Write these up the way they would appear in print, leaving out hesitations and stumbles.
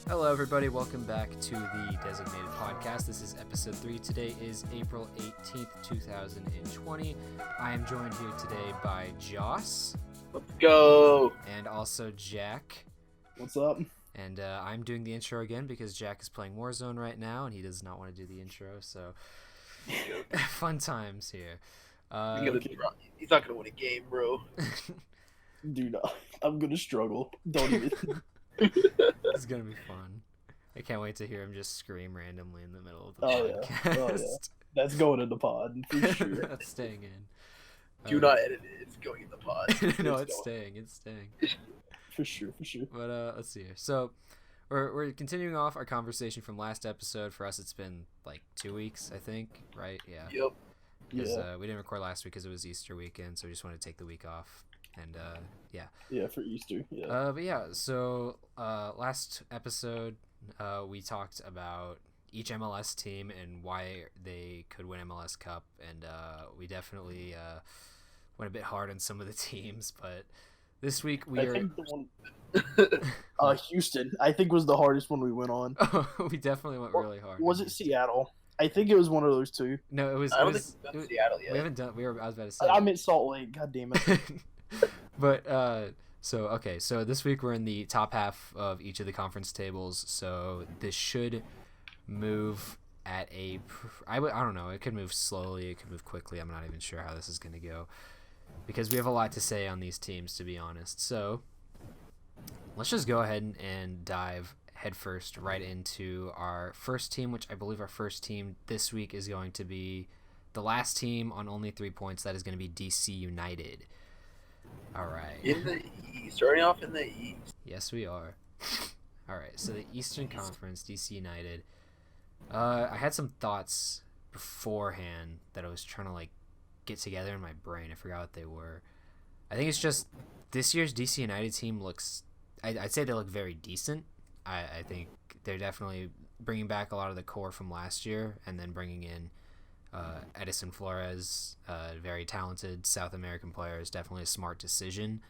Hello, everybody. Welcome back to the Designated Podcast. This is episode 3. Today is April 18th, 2020. I am joined here today by Joss. Let's go. And also Jack. What's up? And I'm doing the intro again because Jack is playing Warzone right now and he does not want to do the intro. So, fun times here. He's not going to win a game, bro. Dude, I'm going to struggle. Don't even. It's going to be fun. I can't wait to hear him just scream randomly in the middle of the podcast. Oh, yeah. That's going in the pod, for sure. That's staying in. Do not edit it. It's going in the pod. No, it's staying. It's staying. For sure. But let's see here. So we're continuing off our conversation from last episode. For us, it's been like 2 weeks, I think, right? Yeah. Yep. Because we didn't record last week because it was Easter weekend, so we just wanted to take the week off. And yeah. Yeah, for Easter. Yeah. But yeah, so last episode we talked about each MLS team and why they could win MLS Cup, and we definitely went a bit hard on some of the teams, but this week I think the one, Houston, I think was the hardest one we went on. We definitely went really hard. Was it Seattle? I think it was one of those two. No, it was. I don't think we've done Seattle yet. We haven't done. I was about to say. I meant Salt Lake. God damn it. But so this week we're in the top half of each of the conference tables, so this should move at I don't know, it could move slowly, it could move quickly. I'm not even sure how this is going to go because we have a lot to say on these teams, to be honest. So let's just go ahead and dive headfirst right into our first team, which I believe our first team this week is going to be the last team on only 3 points. That is going to be DC United. All right. In the East. Starting off in the East. Yes, we are. All right. So the Eastern Conference, DC United. I had some thoughts beforehand that I was trying to get together in my brain. I forgot what they were. I think it's just this year's DC United team looks. I'd say they look very decent. I think they're definitely bringing back a lot of the core from last year, and then bringing in Edison Flores, very talented South American player, is definitely a smart decision.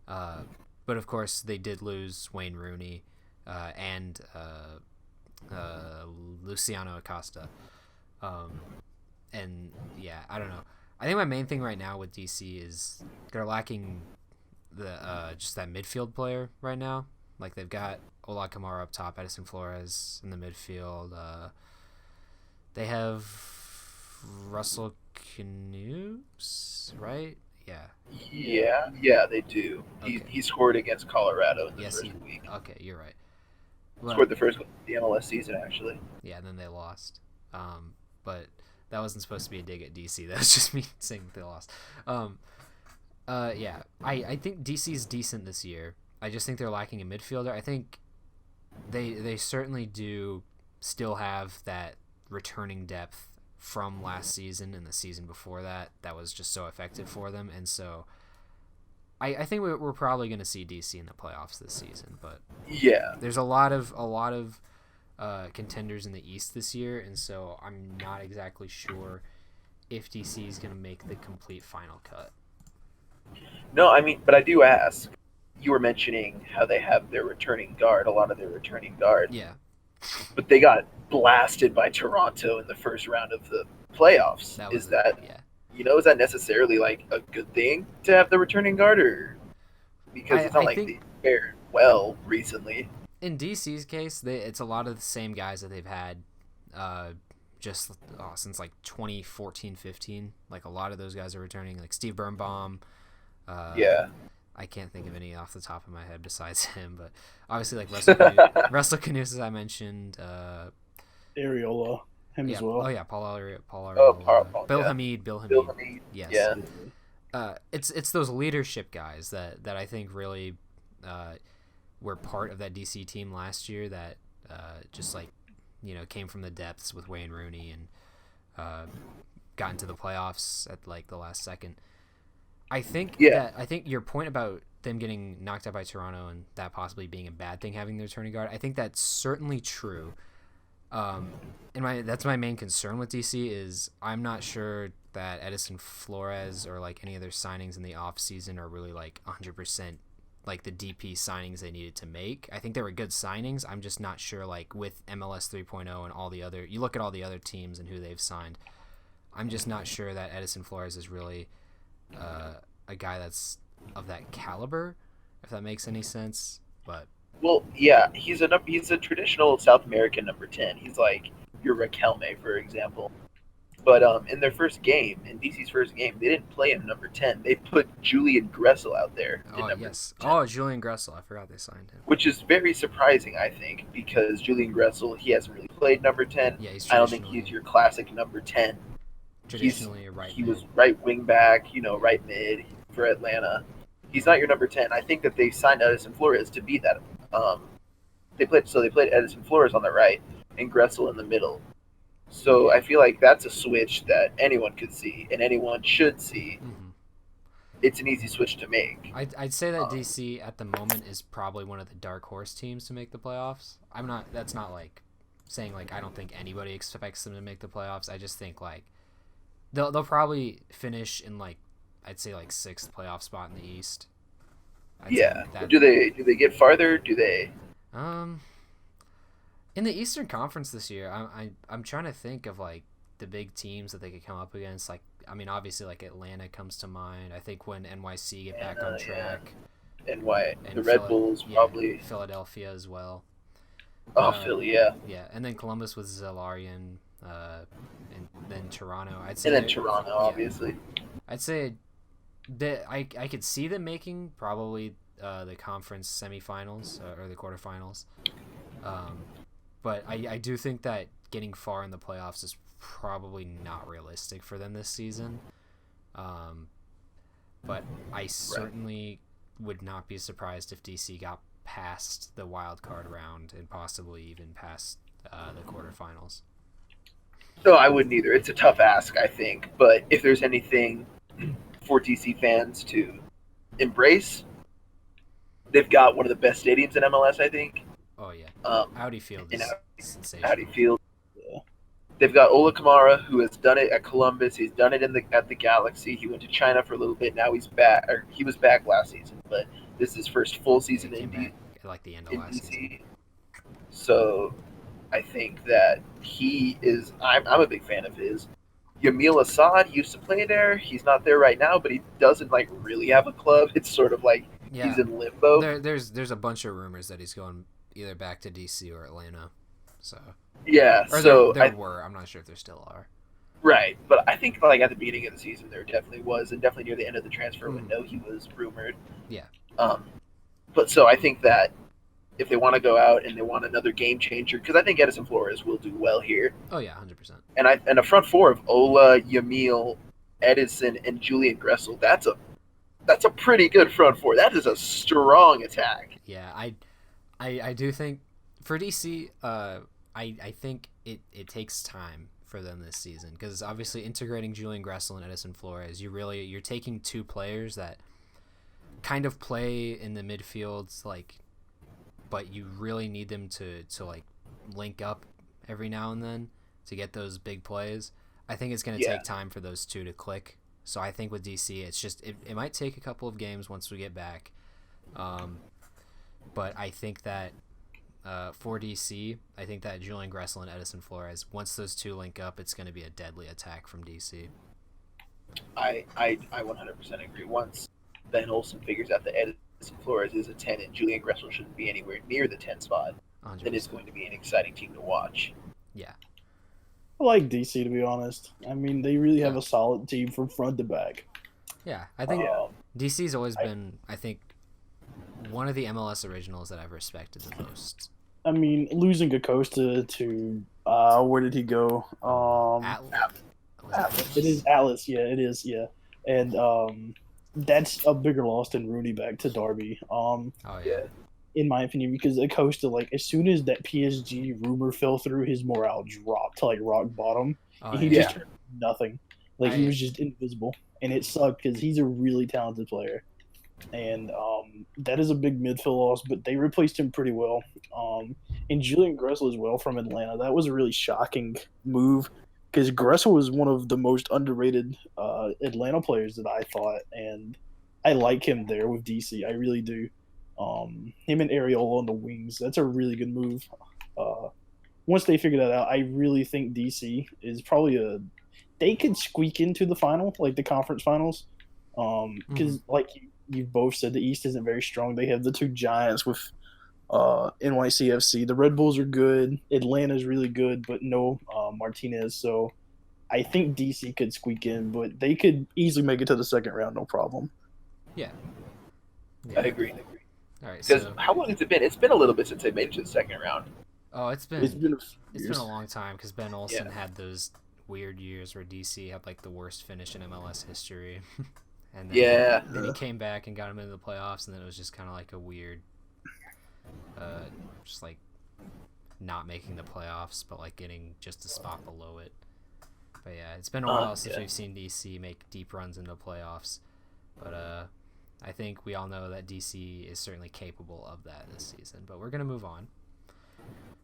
But of course, they did lose Wayne Rooney and Luciano Acosta. And yeah, I don't know. I think my main thing right now with DC is they're lacking the just that midfield player right now. Like, they've got Ola Kamara up top, Edison Flores in the midfield. They have Russell Canoes, right? Yeah. Yeah, they do. Okay. He scored against Colorado in the first week. Okay, you're right. Scored the first one of the MLS season, actually. Yeah, and then they lost. But that wasn't supposed to be a dig at DC. That was just me saying they lost. Yeah, I think DC's decent this year. I just think they're lacking a midfielder. I think they certainly do still have that returning depth from last season and the season before that was just so effective for them. And so I think we're probably going to see DC in the playoffs this season. But yeah, there's a lot of contenders in the East this year, and so I'm not exactly sure if DC is going to make the complete final cut. No, I mean, but I do ask. You were mentioning how they have their returning guard, a lot of their returning guard. Yeah. But they got blasted by Toronto in the first round of the playoffs. Is that necessarily a good thing to have the returning guard, or because it's not they fared well recently? In DC's case, it's a lot of the same guys that they've had since 2014-15. A lot of those guys are returning, like Steve Birnbaum. Yeah. I can't think of any off the top of my head besides him, but obviously Russell Canoes, as I mentioned. Areola, as well. Oh yeah, Paul Areola. Bill Hamid. Yes. Yeah. It's those leadership guys that I think really were part of that DC team last year that came from the depths with Wayne Rooney and got into the playoffs at the last second. I think your point about them getting knocked out by Toronto and that possibly being a bad thing, having their returning guard, I think that's certainly true. That's my main concern with DC is I'm not sure that Edison Flores or any other signings in the off season are really 100% like the DP signings they needed to make. I think they were good signings. I'm just not sure, like with MLS 3.0 and all the other, you look at all the other teams and who they've signed. I'm just not sure that Edison Flores is really a guy that's of that caliber, if that makes any sense. But well, yeah, he's a traditional South American number 10. He's like your Raquelme, for example. But in their first game, in DC's first game, they didn't play him number 10. They put Julian Gressel out there. Oh, yes. 10. Oh, Julian Gressel. I forgot they signed him. Which is very surprising, I think, because Julian Gressel, he hasn't really played number 10. Yeah, I don't think he's your classic number 10. Traditionally, he was right wing back, right mid for Atlanta. He's not your number 10. I think that they signed Edison Flores to be that. They played Edison Flores on the right and Gressel in the middle. So I feel like that's a switch that anyone could see and anyone should see. Mm-hmm. It's an easy switch to make. I'd say that DC at the moment is probably one of the dark horse teams to make the playoffs. That's not like saying like I don't think anybody expects them to make the playoffs. I just think like they'll probably finish in like I'd say like 6th playoff spot in the East. Do they get farther? Do they? In the Eastern Conference this year, I'm trying to think of like the big teams that they could come up against. Like, I mean, obviously like Atlanta comes to mind. I think when NYC get back on track, and the Red Bulls probably Philadelphia as well. Philly, yeah. Yeah, and then Columbus with Zelarian, and then Toronto. Toronto, obviously. I'd say that I could see them making probably the conference semifinals or the quarterfinals. But I do think that getting far in the playoffs is probably not realistic for them this season. But I certainly would not be surprised if DC got past the wild card round and possibly even past the quarterfinals. No, I wouldn't either. It's a tough ask, I think. But if there's anything for DC fans to embrace, they've got one of the best stadiums in MLS, I think. Oh, yeah. Audi Field is sensational. Audi Field. Yeah. They've got Ola Kamara, who has done it at Columbus. He's done it at the Galaxy. He went to China for a little bit. Now he's back. Or he was back last season, but this is his first full season in like the end of last season. So I think that he is. I'm a big fan of his. Yamil Assad used to play there. He's not there right now, but he doesn't like really have a club. It's sort of like he's in limbo. There's a bunch of rumors that he's going either back to DC or Atlanta. So yeah, there were. I'm not sure if there still are. Right, but I think like at the beginning of the season there definitely was, and definitely near the end of the transfer window he was rumored. Yeah. But so I think that if they want to go out and they want another game changer, because I think Edison Flores will do well here. Oh yeah, 100%. And a front four of Ola, Yamil, Edison, and Julian Gressel. That's a pretty good front four. That is a strong attack. Yeah, I do think for DC, I think it takes time for them this season because obviously integrating Julian Gressel and Edison Flores, you're taking two players that kind of play in the midfields like, but you really need them to like link up every now and then to get those big plays. I think it's going to take time for those two to click. So I think with DC, it's just it might take a couple of games once we get back. But I think that for DC, I think that Julian Gressel and Edison Flores, once those two link up, it's going to be a deadly attack from DC. I 100% agree. Once Ben Olsen figures out that Edison Flores is a 10 and Julian Gressel shouldn't be anywhere near the 10 spot, 100%. Then it's going to be an exciting team to watch. Yeah. I like DC, to be honest. I mean, they really have a solid team from front to back. Yeah, I think DC's always been, I think, one of the MLS originals that I've respected the most. I mean, losing Acosta to where did he go? Atlas. It is Atlas. Yeah, it is. Yeah, and that's a bigger loss than Rooney back to Derby. In my opinion, because Acosta, like, as soon as that PSG rumor fell through, his morale dropped to like rock bottom. He just turned nothing. Like he was just invisible, and it sucked because he's a really talented player. And that is a big midfield loss, but they replaced him pretty well. And Julian Gressel as well from Atlanta. That was a really shocking move because Gressel was one of the most underrated Atlanta players that I thought, and I like him there with DC. I really do. Him and Areola on the wings. That's a really good move. Once they figure that out, I really think DC is probably they could squeak into the final, like the conference finals. Because like you both said, the East isn't very strong. They have the two giants with NYCFC. The Red Bulls are good. Atlanta's really good, but no Martinez. So I think DC could squeak in, but they could easily make it to the second round, no problem. Yeah. I agree. All right. Because how long has it been? It's been a little bit since they made it to the second round. Oh, it's been a long time because Ben Olsen had those weird years where DC had like the worst finish in MLS history. And then, then he came back and got him into the playoffs, and then it was just kind of like a weird, just like not making the playoffs, but like getting just a spot below it. But yeah, it's been a while since we've seen DC make deep runs into playoffs. But I think we all know that DC is certainly capable of that this season. But we're gonna move on.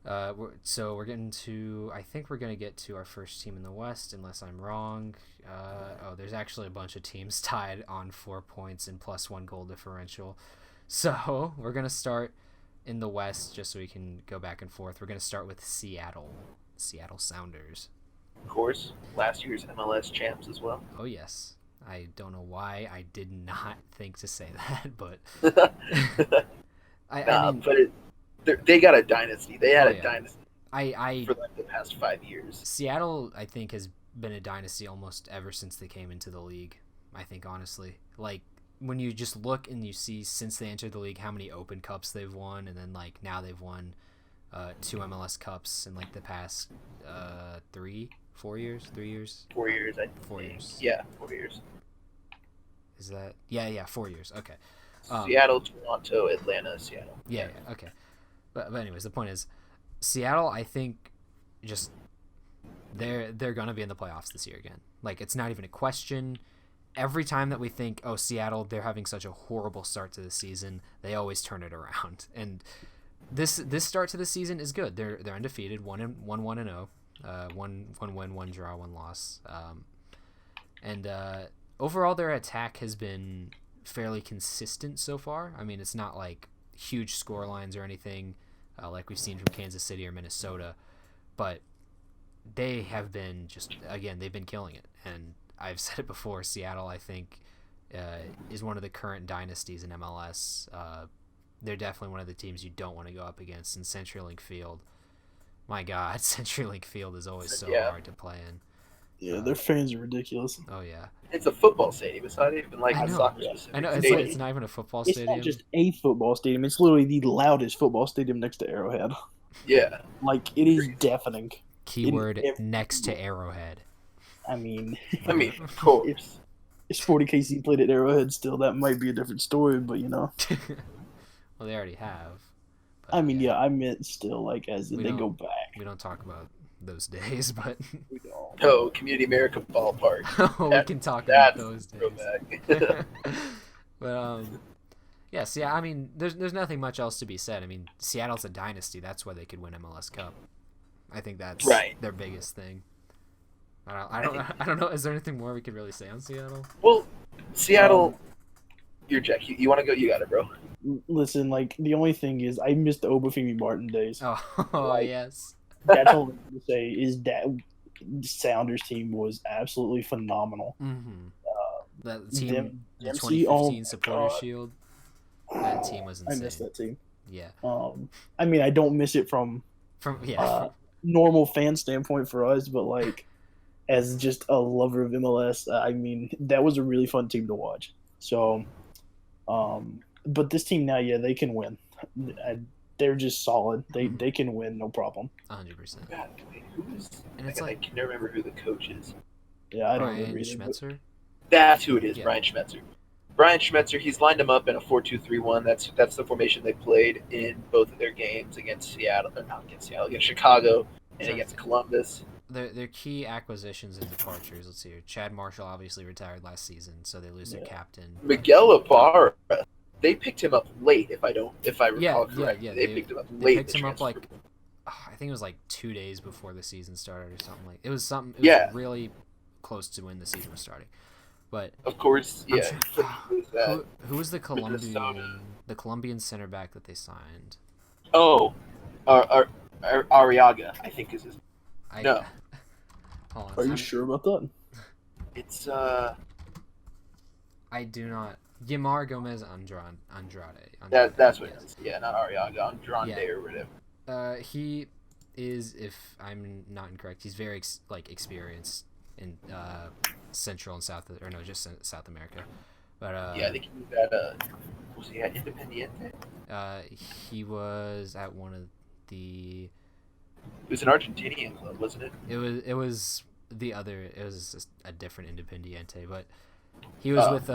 We're getting to. I think we're gonna get to our first team in the West, unless I'm wrong. There's actually a bunch of teams tied on 4 points and +1 goal differential. So we're gonna start in the West, just so we can go back and forth. We're gonna start with Seattle Sounders. Of course, last year's MLS champs as well. Oh yes. I don't know why I did not think to say that, but I mean, they got a dynasty. They had a dynasty. For like the past 5 years. Seattle, I think, has been a dynasty almost ever since they came into the league. I think, honestly, like when you just look and you see since they entered the league how many Open Cups they've won, and then like now they've won 2 MLS Cups in like the past 4 years. 4 years, I think. 4 years. Yeah, 4 years. Is that? Yeah, 4 years. Okay. Seattle, Toronto, Atlanta, Seattle. Yeah, okay. But anyways, the point is, Seattle, I think, just they're gonna be in the playoffs this year again. Like, it's not even a question. Every time that we think, oh, Seattle, they're having such a horrible start to the season, they always turn it around. And this start to the season is good. They're undefeated, 1-1-0, 1 win, 1 draw, 1 loss. Overall, their attack has been fairly consistent so far. I mean, it's not like huge score lines or anything like we've seen from Kansas City or Minnesota, but they have been they've been killing it. And I've said it before, Seattle, I think, is one of the current dynasties in MLS. They're definitely one of the teams you don't want to go up against. In CenturyLink Field, my God, CenturyLink Field is always so hard to play in. Yeah, their fans are ridiculous. Oh yeah, it's a football stadium. It's not even like a soccer specific. I know it's not even a football stadium. It's not just a football stadium. It's literally the loudest football stadium next to Arrowhead. Yeah, like it is deafening. Keyword next to Arrowhead. I mean, of course. If Sporting KC played at Arrowhead still, that might be a different story. But you know, well, they already have. But, I mean, I meant still like as they go back. We don't talk about those days, but no, Community America Ballpark. We can talk about those days. But I mean, there's nothing much else to be said. I mean, Seattle's a dynasty. That's why they could win MLS Cup. I think that's their biggest thing. I don't know. Is there anything more we could really say on Seattle? Well, Seattle, you're Jack. You want to go? You got it, bro. Listen, like the only thing is, I missed the Obafemi Martin days. Oh yes. That's all I'm going to say is that Sounders team was absolutely phenomenal. Mm-hmm. That team, the 2015 Supporter Shield, that team was insane. I miss that team. Yeah. I mean, I don't miss it from normal fan standpoint for us, but like as just a lover of MLS, I mean, that was a really fun team to watch. So, but this team now, they can win. They're just solid. They can win, no problem. 100%. God, wait, I can never remember who the coach is. Yeah, I don't remember. Brian Schmetzer? That's who it is, Brian Schmetzer. Brian Schmetzer, he's lined them up in a 4-2-3-1. That's the formation they played in both of their games against against Chicago and against Columbus. Their key acquisitions and departures, let's see here. Chad Marshall obviously retired last season, so they lose their captain. Miguel Ibarra, they picked him up late, if I recall correctly. Yeah, they picked him up late. They picked him up like, I think it was like 2 days before the season started or something like. It was really close to when the season was starting. But of course, who was the Colombian? the Colombian center back that they signed. Oh, Arriaga, I think is his. No. Hold on. Are you sure about that? It's I do not. Guimar Gomez Andrade. That's what it is. Yeah, not Arriaga. Andrade or whatever. He is, if I'm not incorrect, he's very experienced in Central and South, or no, just South America. But I think he was at was he at Independiente? He was at one of the. It was an Argentinian club, wasn't it? It was the other. It was a different Independiente, but he was with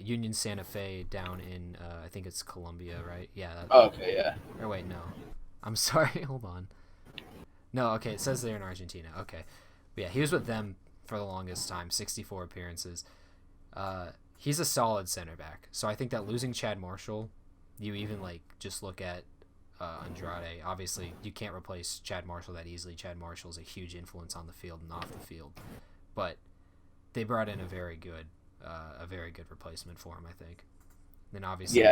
Union Santa Fe down in I think it's Colombia, right? Yeah. Okay, yeah. Or wait, no, I'm sorry. Hold on. No, okay, it says they're in Argentina. Okay, but yeah, he was with them for the longest time, 64 appearances. He's a solid center back. So I think that losing Chad Marshall, you even just look at Andrade. Obviously, you can't replace Chad Marshall that easily. Chad Marshall's a huge influence on the field and off the field, but they brought in a very good replacement for him, I think. Then obviously,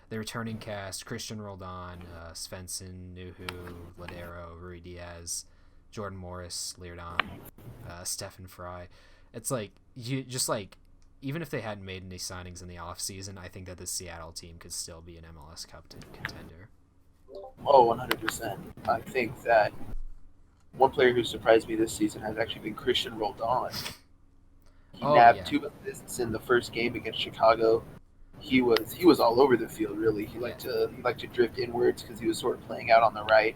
the returning cast: Christian Roldan, Svensson, Nuhu, Ladero, Rui Diaz, Jordan Morris, Leardon, Stephen Fry. It's even if they hadn't made any signings in the off season, I think that the Seattle team could still be an MLS Cup contender. Oh, 100%. I think that one player who surprised me this season has actually been Christian Roldan. He nabbed 2 assists in the first game against Chicago. He was all over the field, really. He liked to drift inwards because he was sort of playing out on the right.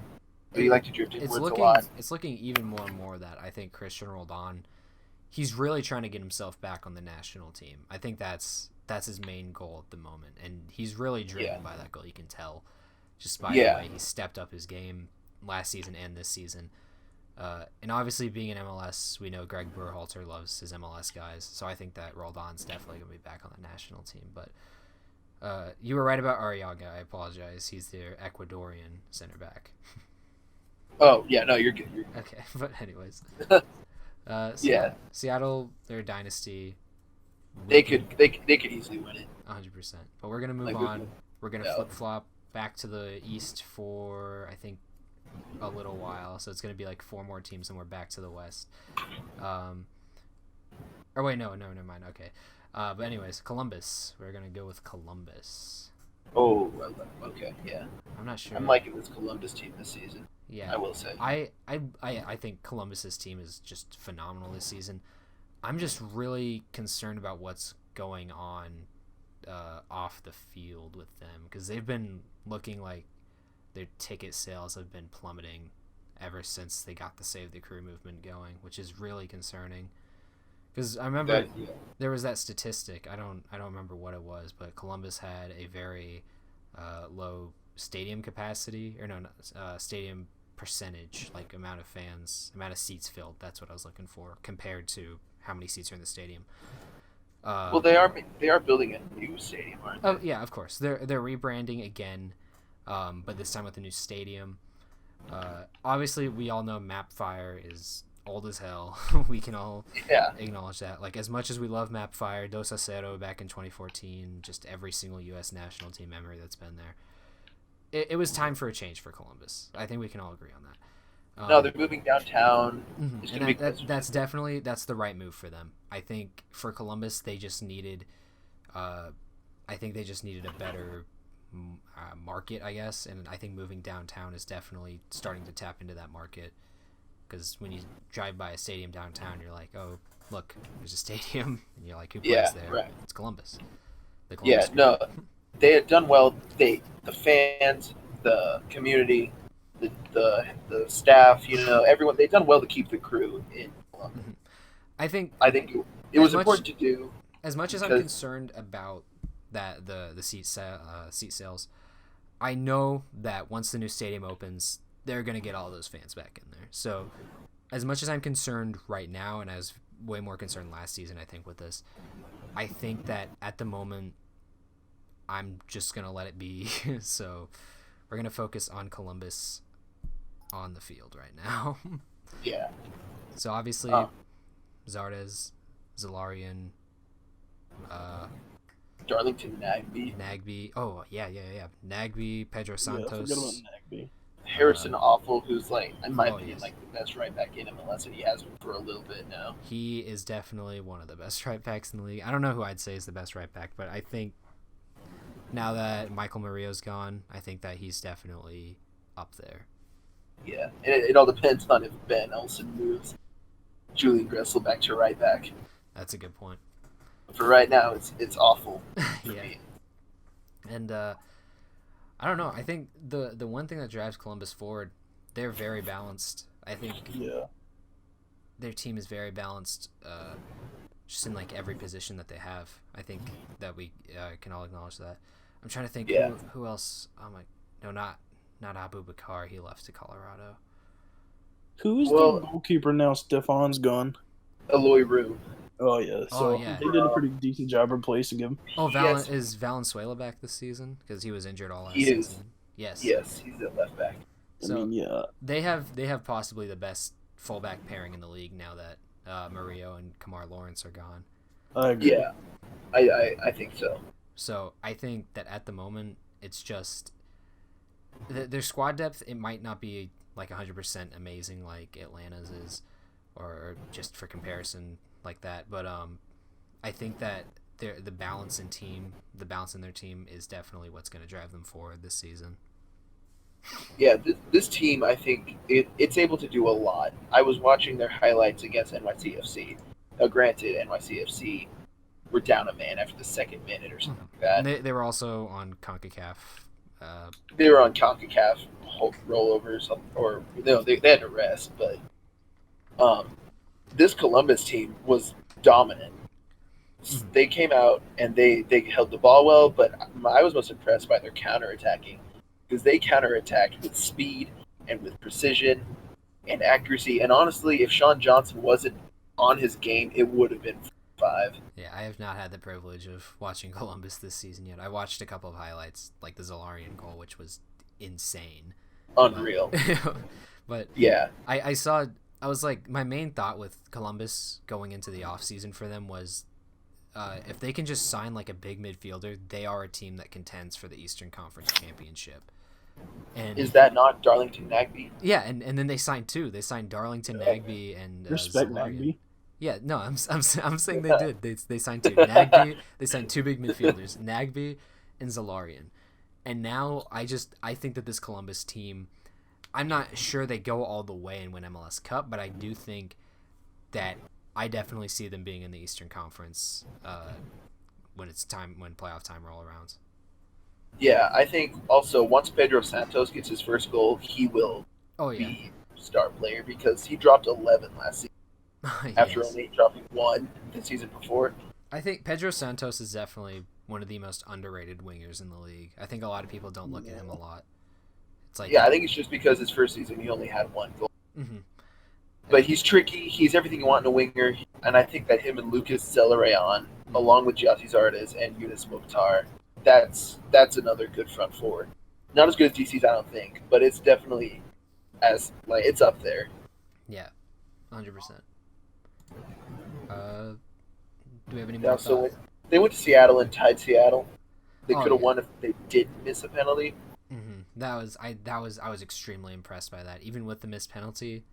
But he liked to drift inwards a lot. It's looking even more and more that I think Christian Roldan, he's really trying to get himself back on the national team. I think that's his main goal at the moment, and he's really driven by that goal. You can tell just by the way he stepped up his game last season and this season. And obviously, being in MLS, we know Greg Berhalter loves his MLS guys, so I think that Roldan's definitely going to be back on the national team. But you were right about Arriaga. I apologize. He's their Ecuadorian center back. Oh, yeah, no, you're good. Okay, but anyways. Seattle, they're a dynasty. They could easily win it. 100%. But we're going to move on. We're going to flip-flop back to the East for, I think, a little while. So it's going to be 4 more teams, and we're back to the West. Or wait, no, never mind. Okay. But anyways, Columbus. We're going to go with Columbus. Oh, okay, yeah. I'm not sure. I'm liking this Columbus team this season. Yeah, I will say. I think Columbus's team is just phenomenal this season. I'm just really concerned about what's going on off the field with them, because they've been looking like their ticket sales have been plummeting ever since they got the Save the Crew movement going, which is really concerning. Because I remember there was that statistic. I don't remember what it was, but Columbus had a very low stadium capacity, or stadium percentage, amount of fans, amount of seats filled. That's what I was looking for, compared to how many seats are in the stadium. Well, they are building a new stadium, aren't they? Oh yeah, of course. They're rebranding again, but this time with a new stadium. Obviously, we all know Mapfire is old as hell. We can all acknowledge that. As much as we love Mapfire, 2-0 back in 2014, just every single U.S. national team member that's been there. It was time for a change for Columbus. I think we can all agree on that. No, they're moving downtown. And that's the right move for them. I think for Columbus, they just needed, a better market, I guess. And I think moving downtown is definitely starting to tap into that market. Because when you drive by a stadium downtown, you're like, oh, look, there's a stadium. And you're like, who plays there? Right. It's Columbus. They had done well. The fans, the community, the staff, everyone, they've done well to keep the crew in Columbus. I think it was important to do. As much as I'm concerned about that the seat sales, I know that once the new stadium opens, they're going to get all those fans back in there. So as much as I'm concerned right now, and I was way more concerned last season, I think, with this, I think that at the moment, I'm just going to let it be. So we're going to focus on Columbus on the field right now. Yeah. So obviously, Zardes, Zalarian, Darlington Nagbe. Nagbe. Oh, yeah. Nagbe, Pedro Santos. Yeah, I forgot about Nagbe. Harrison Awful, who's like, in my opinion, like the best right back in MLS, and he has been for a little bit now. He is definitely one of the best right backs in the league. I don't know who I'd say is the best right back, but I think now that Michael Murillo's gone, I think that he's definitely up there. Yeah, and it all depends on if Ben Olsen moves Julian Gressel back to right back. That's a good point. For right now, it's awful. Yeah. Me. And I don't know. I think the one thing that drives Columbus forward, they're very balanced. I think their team is very balanced, just in like every position that they have. I think that we can all acknowledge that. I'm trying to think who else. Oh my, no, not Abu Bakar. He left to Colorado. Who's the goalkeeper now? Stefan's gone. Eloy Roux. Oh yeah, so they did a pretty decent job replacing him. Oh, is Valenzuela back this season? Because he was injured all last season. Yes, he's at left back. So they have possibly the best fullback pairing in the league now that Murillo and Kamar Lawrence are gone. I agree. Yeah, I think so. So I think that at the moment it's just their squad depth. It might not be like 100% amazing like Atlanta's is, or just for comparison like that. But I think that the balance in their team is definitely what's going to drive them forward this season. Yeah, this team, I think it's able to do a lot. I was watching their highlights against NYCFC. Now, granted, NYCFC were down a man after the second minute or something like that. And they were also on CONCACAF. They were on CONCACAF rollovers, or no, they had to rest. But this Columbus team was dominant. They came out and they held the ball well, but I was most impressed by their counterattacking, because they counterattacked with speed and with precision and accuracy. And honestly, if Sean Johnson wasn't on his game, it would have been 5. Yeah, I have not had the privilege of watching Columbus this season yet. I watched a couple of highlights, like the Zalarian goal, which was insane. Unreal. But yeah, I was like, my main thought with Columbus going into the offseason for them was, if they can just sign like a big midfielder, they are a team that contends for the Eastern Conference Championship. And is that not Darlington Nagbe? Yeah, and then they signed 2. They signed Darlington Nagbe and respect Zalarian. Nagbe. Yeah, no, I'm saying they did. They signed 2 Nagbe. They signed 2 big midfielders, Nagbe and Zalarian. And now I think that this Columbus team, I'm not sure they go all the way and win MLS Cup, but I do think that I definitely see them being in the Eastern Conference when playoff time roll around. Yeah, I think also once Pedro Santos gets his first goal, he will be star player, because he dropped 11 last season after only dropping 1 the season before. I think Pedro Santos is definitely one of the most underrated wingers in the league. I think a lot of people don't look at him a lot. It's like, I think it's just because his first season he only had 1 goal. Mm-hmm. But he's tricky. He's everything you want in a winger. And I think that him and Lucas Zelarayan, along with Gyasi Zardes and Yunus Mokhtar, that's another good front forward. Not as good as DC's, I don't think, but it's definitely it's up there. Yeah, 100%. Do we have any more thoughts? They went to Seattle and tied Seattle. They could have won if they didn't miss a penalty. Mm-hmm. I was extremely impressed by that. Even with the missed penalty,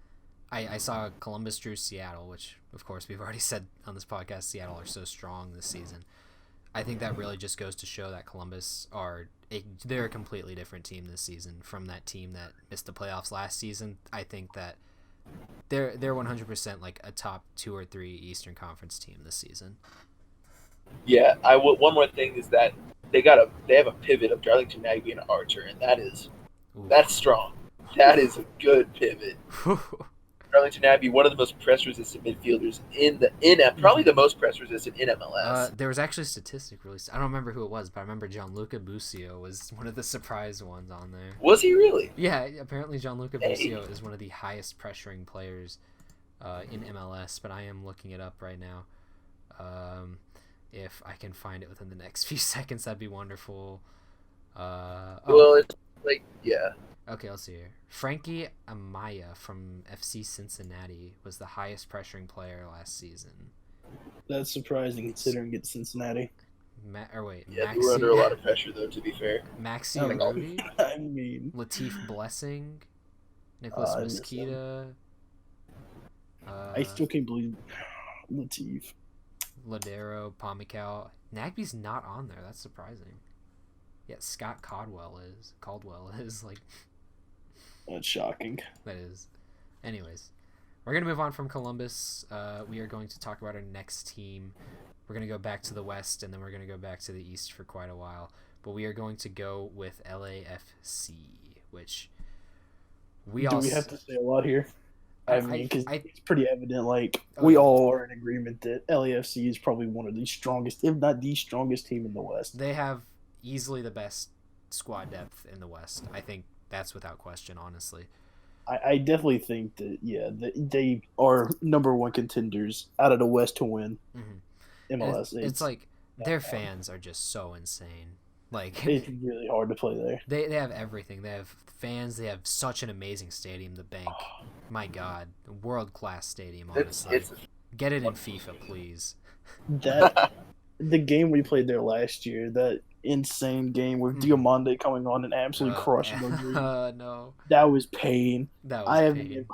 I saw Columbus drew Seattle, which of course we've already said on this podcast, Seattle are so strong this season. I think that really just goes to show that Columbus they're a completely different team this season from that team that missed the playoffs last season. I think that they're 100% like a top 2 or 3 Eastern Conference team this season. Yeah, one more thing is that they have a pivot of Darlington Nagbe and Archer, and that's strong. That is a good pivot. Darlington Nagbe, one of the most press-resistant midfielders probably the most press-resistant in MLS. There was actually a statistic released. I don't remember who it was, but I remember Gianluca Busio was one of the surprise ones on there. Was he really? Yeah, apparently Gianluca Busio is one of the highest pressuring players in MLS, but I am looking it up right now. If I can find it within the next few seconds, that'd be wonderful. Well, it's like, yeah. Okay, let's see here. Frankie Amaya from FC Cincinnati was the highest pressuring player last season. That's surprising considering it's Cincinnati. Yeah, they were under a lot of pressure, though, to be fair. Maxi Rudy? I mean... Latif Blessing? Nicholas Mosqueda? I still can't believe Latif. Ladero, Pamukal. Nagby's not on there. That's surprising. Yeah, Scott Caldwell is like... That's shocking. That is. Anyways, we're going to move on from Columbus. We are going to talk about our next team. We're going to go back to the West, and then we're going to go back to the East for quite a while. But we are going to go with LAFC, which we have to say a lot here? I mean, because it's pretty evident, like, we all are in agreement that LAFC is probably one of the strongest, if not the strongest team in the West. They have easily the best squad depth in the West. I think that's without question, honestly. I definitely think that, they are number one contenders out of the West to win MLS. It's like their fans are just so insane. Like, it's really hard to play there. They have everything. They have fans. They have such an amazing stadium, the Bank. My God, world-class stadium, honestly. Get it in FIFA, please. The game we played there last year, that insane game with Diamande coming on and absolutely crushing them. No. That was pain. That was pain.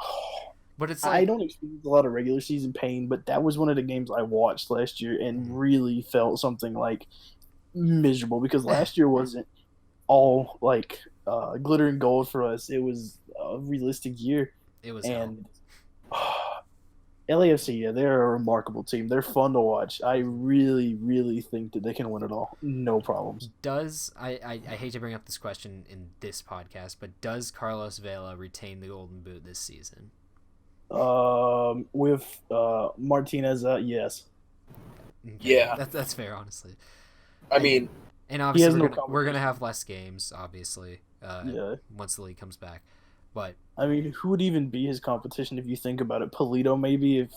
But it's like, I don't experience a lot of regular season pain, but that was one of the games I watched last year and really felt something like miserable, because last year wasn't all like glitter and gold for us. It was a realistic year. It was. And LAFC, they're a remarkable team. They're fun to watch. I really, really think that they can win it all. No problems. I hate to bring up this question in this podcast, but does Carlos Vela retain the Golden Boot this season? With Martinez, yes. Yeah. That's fair, honestly. I mean, and obviously we're gonna have less games, obviously. Once the league comes back, but I mean, who would even be his competition if you think about it? Polito, maybe, if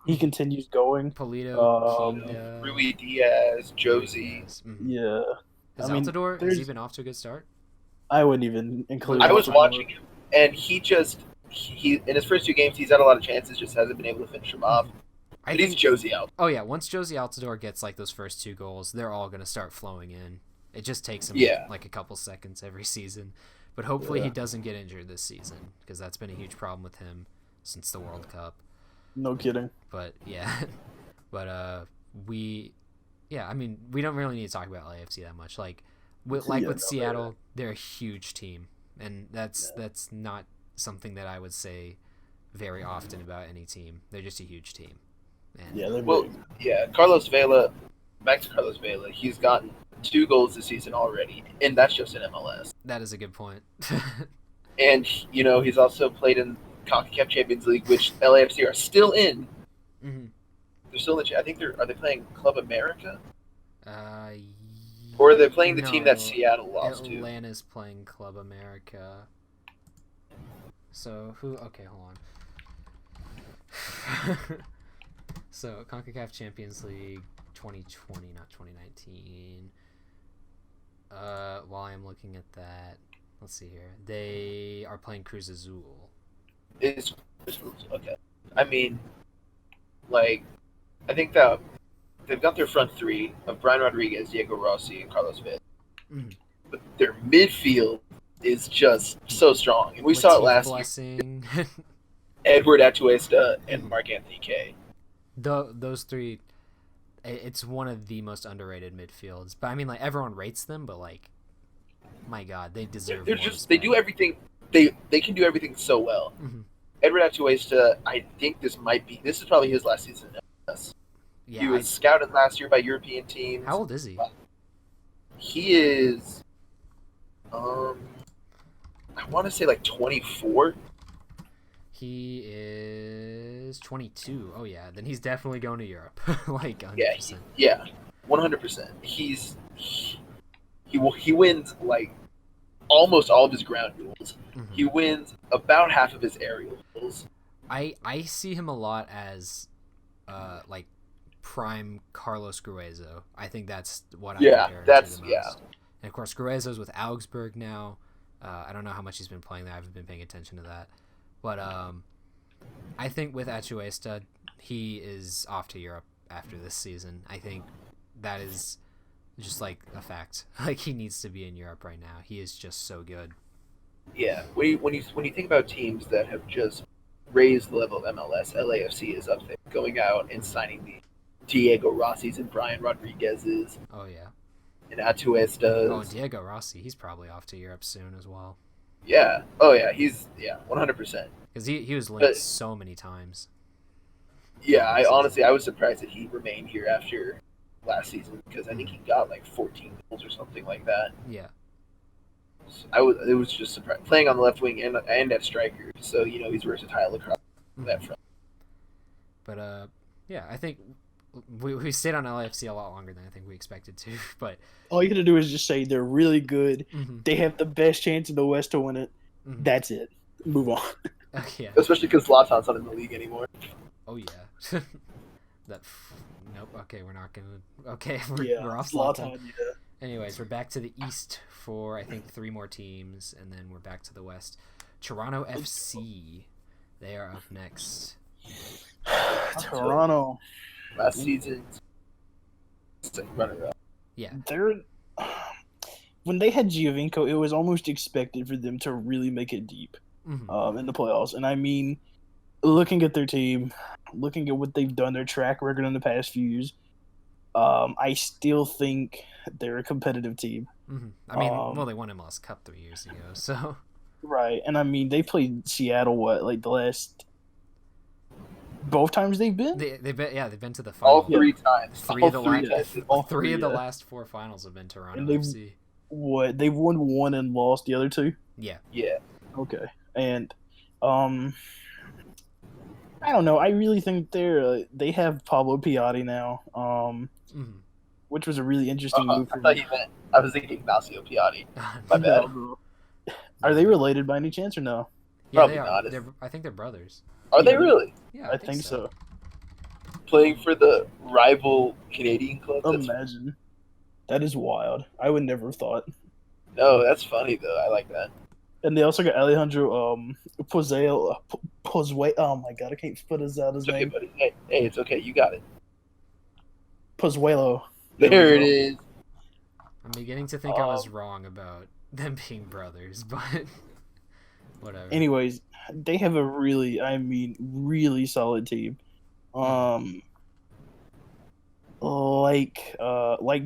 he continues going. Polito, Rui Diaz, Josie. Yeah. Altidore, has he been off to a good start? I wouldn't even include. I was watching him, and he in his first 2 games he's had a lot of chances, just hasn't been able to finish them off. I think Josie out. Oh yeah, once Josie Altidore gets like those first 2 goals, they're all gonna start flowing in. It just takes him like a couple seconds every season, but hopefully he doesn't get injured this season, because that's been a huge problem with him since the World Cup. No kidding. But yeah, we don't really need to talk about LAFC that much. Like with Seattle, they're a huge team, and that's not something that I would say very often about any team. They're just a huge team. And Carlos Vela, back to Carlos Vela, he's gotten 2 goals this season already, and that's just in MLS. That is a good point. And, he's also played in CONCACAF Champions League, which LAFC are still in. Mm-hmm. They're still in I think are they playing Club America? Or are they playing the team that Seattle lost to? Atlanta's playing Club America. So, okay, hold on. So, CONCACAF Champions League 2020, not 2019. While I'm looking at that, let's see here. They are playing Cruz Azul. It's okay. I mean, I think that they've got their front 3 of Brian Rodriguez, Diego Rossi, and Carlos Vela. Mm-hmm. But their midfield is just so strong. And we saw it last year. Edward Atuesta and Mark-Anthony Kaye. Those 3, it's one of the most underrated midfields. But I mean, like, everyone rates them, but like, my God, they deserve. They do everything. They can do everything so well. Mm-hmm. Edward Atuesta, I think this is probably his last season in MLS. Yeah, he was scouted last year by European teams. How old is he? He is, I want to say like 24. He is 22. Oh yeah, then he's definitely going to Europe. Like 100%. Yeah, 100%. He wins like almost all of his ground duels. Mm-hmm. He wins about half of his aerial duels. I see him a lot as like prime Carlos Gruezo. I think that's what I compare him to the most. And of course, Gruezo's with Augsburg now. I don't know how much he's been playing there. I haven't been paying attention to that. But I think with Atuesta, he is off to Europe after this season. I think that is just like a fact. Like he needs to be in Europe right now. He is just so good. Yeah, when you think about teams that have just raised the level of MLS, LAFC is up there, going out and signing the Diego Rossi's and Brian Rodriguez's. Oh yeah. And Atuesta's. Oh, and Diego Rossi, he's probably off to Europe soon as well. Yeah. Oh yeah, he's 100%. Because he was linked so many times. Yeah, I was surprised that he remained here after last season because I think he got like 14 goals or something like that. Yeah. It was just surprised playing on the left wing and at striker, so he's versatile across that front. But yeah, I think we stayed on LAFC a lot longer than I think we expected to. But all you gotta do is just say they're really good. Mm-hmm. They have the best chance in the West to win it. Mm-hmm. That's it. Move on. Yeah. Especially because Zlatan's not in the league anymore. Oh yeah. Nope. Okay, we're not gonna. Okay, we're off Zlatan. Yeah. Anyways, we're back to the East for I think 3 more teams, and then we're back to the West. Toronto FC, they are up next. Toronto. Last season, runner-up. Yeah. When they had Giovinco, it was almost expected for them to really make it deep in the playoffs. And I mean, looking at their team, looking at what they've done, their track record in the past few years, I still think they're a competitive team. Mm-hmm. I mean, well, they won MLS Cup 3 years ago, so. Right, and I mean, they played Seattle, the last... Both times they've been? They've been to the final. All 3 times. Three of the last 4 finals have been Toronto FC. They've won 1 and lost the other 2? Yeah. Yeah. Okay. And, I don't know. I really think they have Pablo Piatti now, which was a really interesting move for me. I was thinking Ignacio Piatti. My bad. Are they related by any chance or no? Yeah, probably not. I think they're brothers. Are they really? Yeah, I think so. Playing for the rival Canadian club? Imagine. That is wild. I would never have thought. No, that's funny, though. I like that. And they also got Alejandro Pozuelo. Oh, my God. I can't put his name. Okay, buddy. Hey, it's okay. You got it. Pozuelo. There it is. I'm beginning to think I was wrong about them being brothers, but whatever. Anyways, they have a really solid team. Like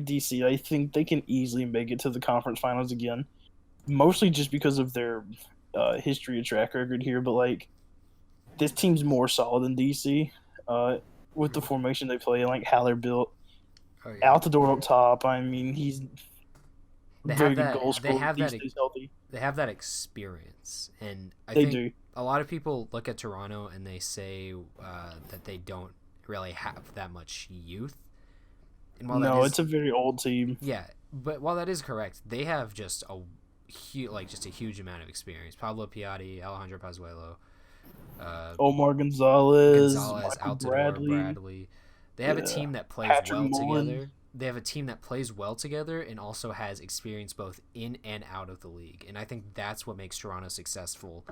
DC, I think they can easily make it to the conference finals again. Mostly just because of their history and track record here, but this team's more solid than DC. With the formation they play, like how they're built. Oh, yeah. Altidore up top. I mean, he's very good goal scorer. They have that experience, and I think do. A lot of people look at Toronto and they say that they don't really have that much youth. And it's a very old team. Yeah, but while that is correct, they have just a huge amount of experience. Pablo Piatti, Alejandro Pozuelo, Omar Gonzalez, Altidore, Bradley. They have a team that plays together. They have a team that plays well together and also has experience both in and out of the league. And I think that's what makes Toronto successful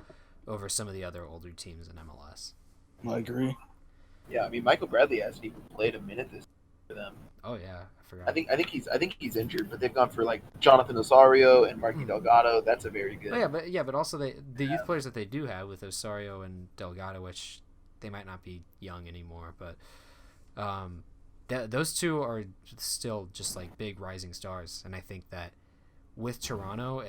over some of the other older teams in MLS. I agree. Yeah, I mean, Michael Bradley hasn't even played a minute this for them. Oh yeah, I forgot. I think he's injured, but they've gone for Jonathan Osorio and Marky Delgado. That's a very good. Oh, but also the youth players that they do have with Osorio and Delgado, which they might not be young anymore, but those two are still just big rising stars. And I think that with Toronto,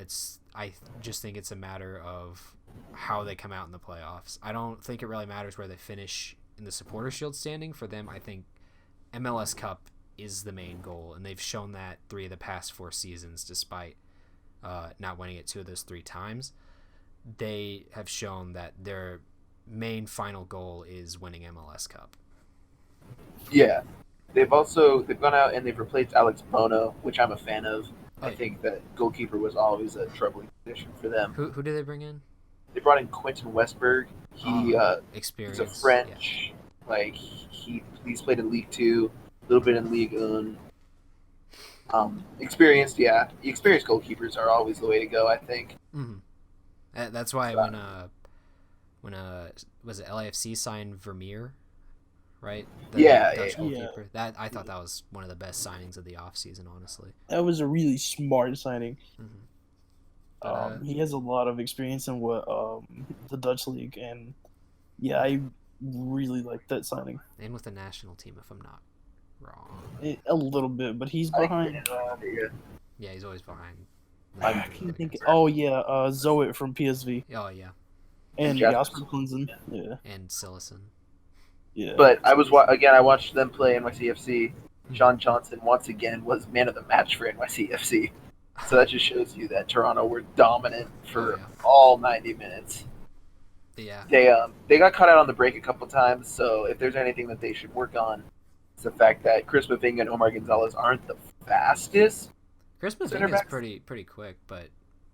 I just think it's a matter of how they come out in the playoffs. I don't think it really matters where they finish in the Supporter Shield standing. For them, I think MLS Cup is the main goal, and they've shown that 3 of the past 4 seasons, despite not winning it 2 of those 3 times. They have shown that their main final goal is winning MLS Cup. Yeah. They've gone out and they've replaced Alex Bono, which I'm a fan of. I think that goalkeeper was always a troubling position for them. Who did they bring in? They brought in Quentin Westberg. He's a French. Yeah. He's played in League 2, a little bit in Ligue 1. Experienced goalkeepers are always the way to go, I think. Mm-hmm. That's why when was it LAFC signed Vermeer, right? The Dutch goalkeeper. That I thought that was one of the best signings of the offseason, honestly. That was a really smart signing. Mm-hmm. But, he has a lot of experience in the Dutch league, and yeah, I really like that signing. And with the national team, if I'm not wrong. A little bit, but he's behind. Yeah, he's always behind. I can't think. Oh yeah, Zoet from PSV. Oh yeah. And Jasper Clinton. Yeah. And Sillison. Yeah. But I watched them play NYCFC. Sean Johnson once again was man of the match for NYCFC. So that just shows you that Toronto were dominant for all 90 minutes. Yeah. They got caught out on the break a couple times, so if there's anything that they should work on, it's the fact that Chris Mavinga and Omar Gonzalez aren't the fastest. Chris Mavinga is pretty quick, but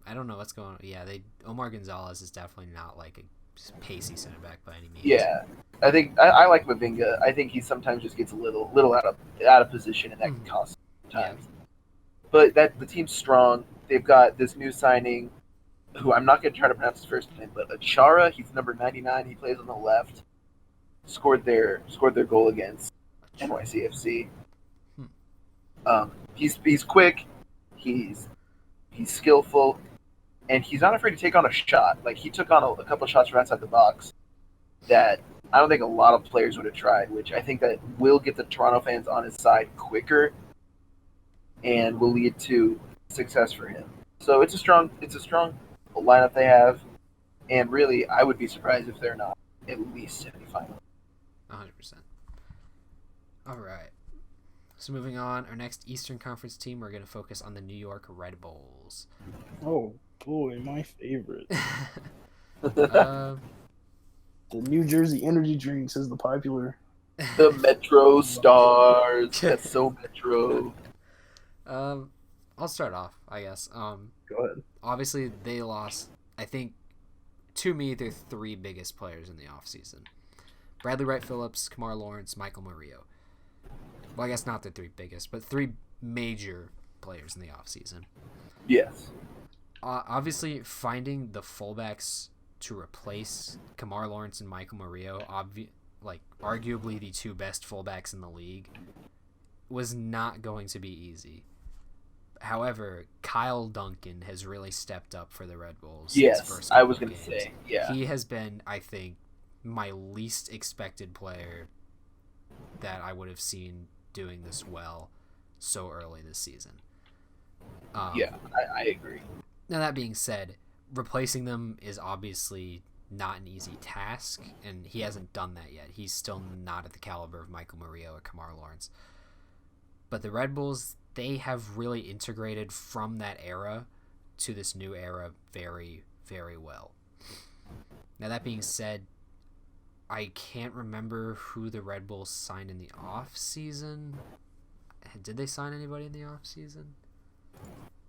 I don't know what's going on. Yeah, Omar Gonzalez is definitely not like a pacey center back by any means. Yeah. I think I like Mavinga. I think he sometimes just gets a little out of position, and that can cost times. Yeah. But the team's strong. They've got this new signing, who I'm not going to try to pronounce his first name, but Achara. He's number 99. He plays on the left. Scored their goal against NYCFC. He's quick. He's skillful, and he's not afraid to take on a shot. Like he took on a couple of shots from outside the box that I don't think a lot of players would have tried. Which I think that will get the Toronto fans on his side quicker, and will lead to success for him. So it's a strong lineup they have, and really I would be surprised if they're not at least semifinal. 100%. All right. So moving on, our next Eastern Conference team, we're going to focus on the New York Red Bulls. Oh boy, my favorite. The New Jersey energy drinks is the popular. The Metro Stars. That's so Metro. I'll start off, I guess. Go ahead. Obviously, they lost, I think, to me, their three biggest players in the offseason. Bradley Wright Phillips, Kamar Lawrence, Michael Murillo. Well, I guess not the three biggest, but three major players in the offseason. Yes. Obviously, finding the fullbacks to replace Kamar Lawrence and Michael Murillo, arguably the two best fullbacks in the league, was not going to be easy. However, Kyle Duncan has really stepped up for the Red Bulls. Yes, I was going to say, yeah. He has been, I think, my least expected player that I would have seen doing this well so early this season. I agree. Now, that being said, replacing them is obviously not an easy task, and he hasn't done that yet. He's still not at the caliber of Michael Murillo or Kamar Lawrence. But the Red Bulls, they have really integrated from that era to this new era very, very well. Now, that being said, I can't remember who the Red Bulls signed in the off-season. Did they sign anybody in the off-season?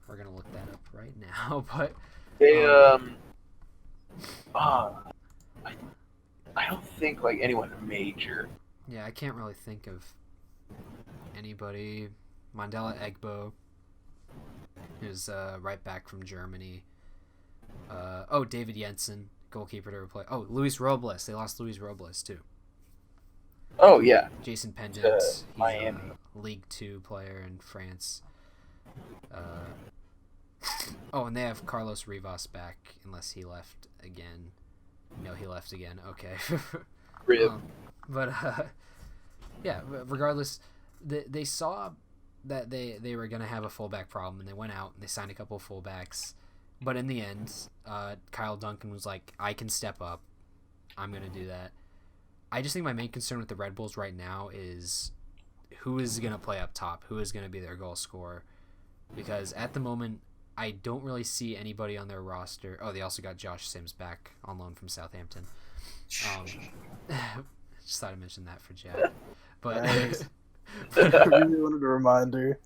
We're going to look that up right now, but... They, I don't think, anyone major. Yeah, I can't really think of anybody. Mandela Egbo, who's right back from Germany. David Jensen, goalkeeper to replace. Oh, Luis Robles. They lost Luis Robles, too. Oh, yeah. Jason Pendant. He's Miami. A League 2 player in France. And they have Carlos Rivas back, unless he left again. No, he left again. Okay. Regardless, they saw that they were going to have a fullback problem, and they went out and they signed a couple of fullbacks. But in the end, Kyle Duncan was like, I can step up. I'm going to do that. I just think my main concern with the Red Bulls right now is who is going to play up top, who is going to be their goal scorer. Because at the moment, I don't really see anybody on their roster. Oh, they also got Josh Sims back on loan from Southampton. Just thought I'd mention that for Jack. But I really wanted a reminder.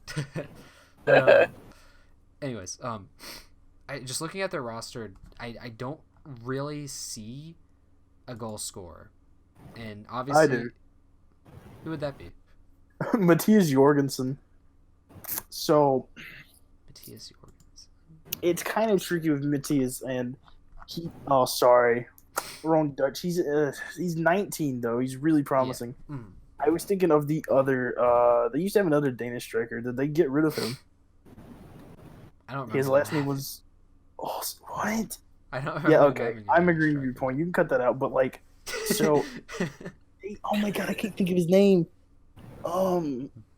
Anyways, just looking at their roster, I don't really see a goal scorer. And obviously, I do. Who would that be? Matthias Jorgensen. So, Matthias Jorgensen. It's kind of tricky with Matthias, and wrong Dutch. He's 19 though. He's really promising. Yeah. I was thinking of the other. They used to have another Danish striker. Did they get rid of him? I don't remember. His last name was. Oh, what? I don't remember. Yeah, okay. I'm agreeing with your point. You can cut that out, but like, so. Oh my god, I can't think of his name.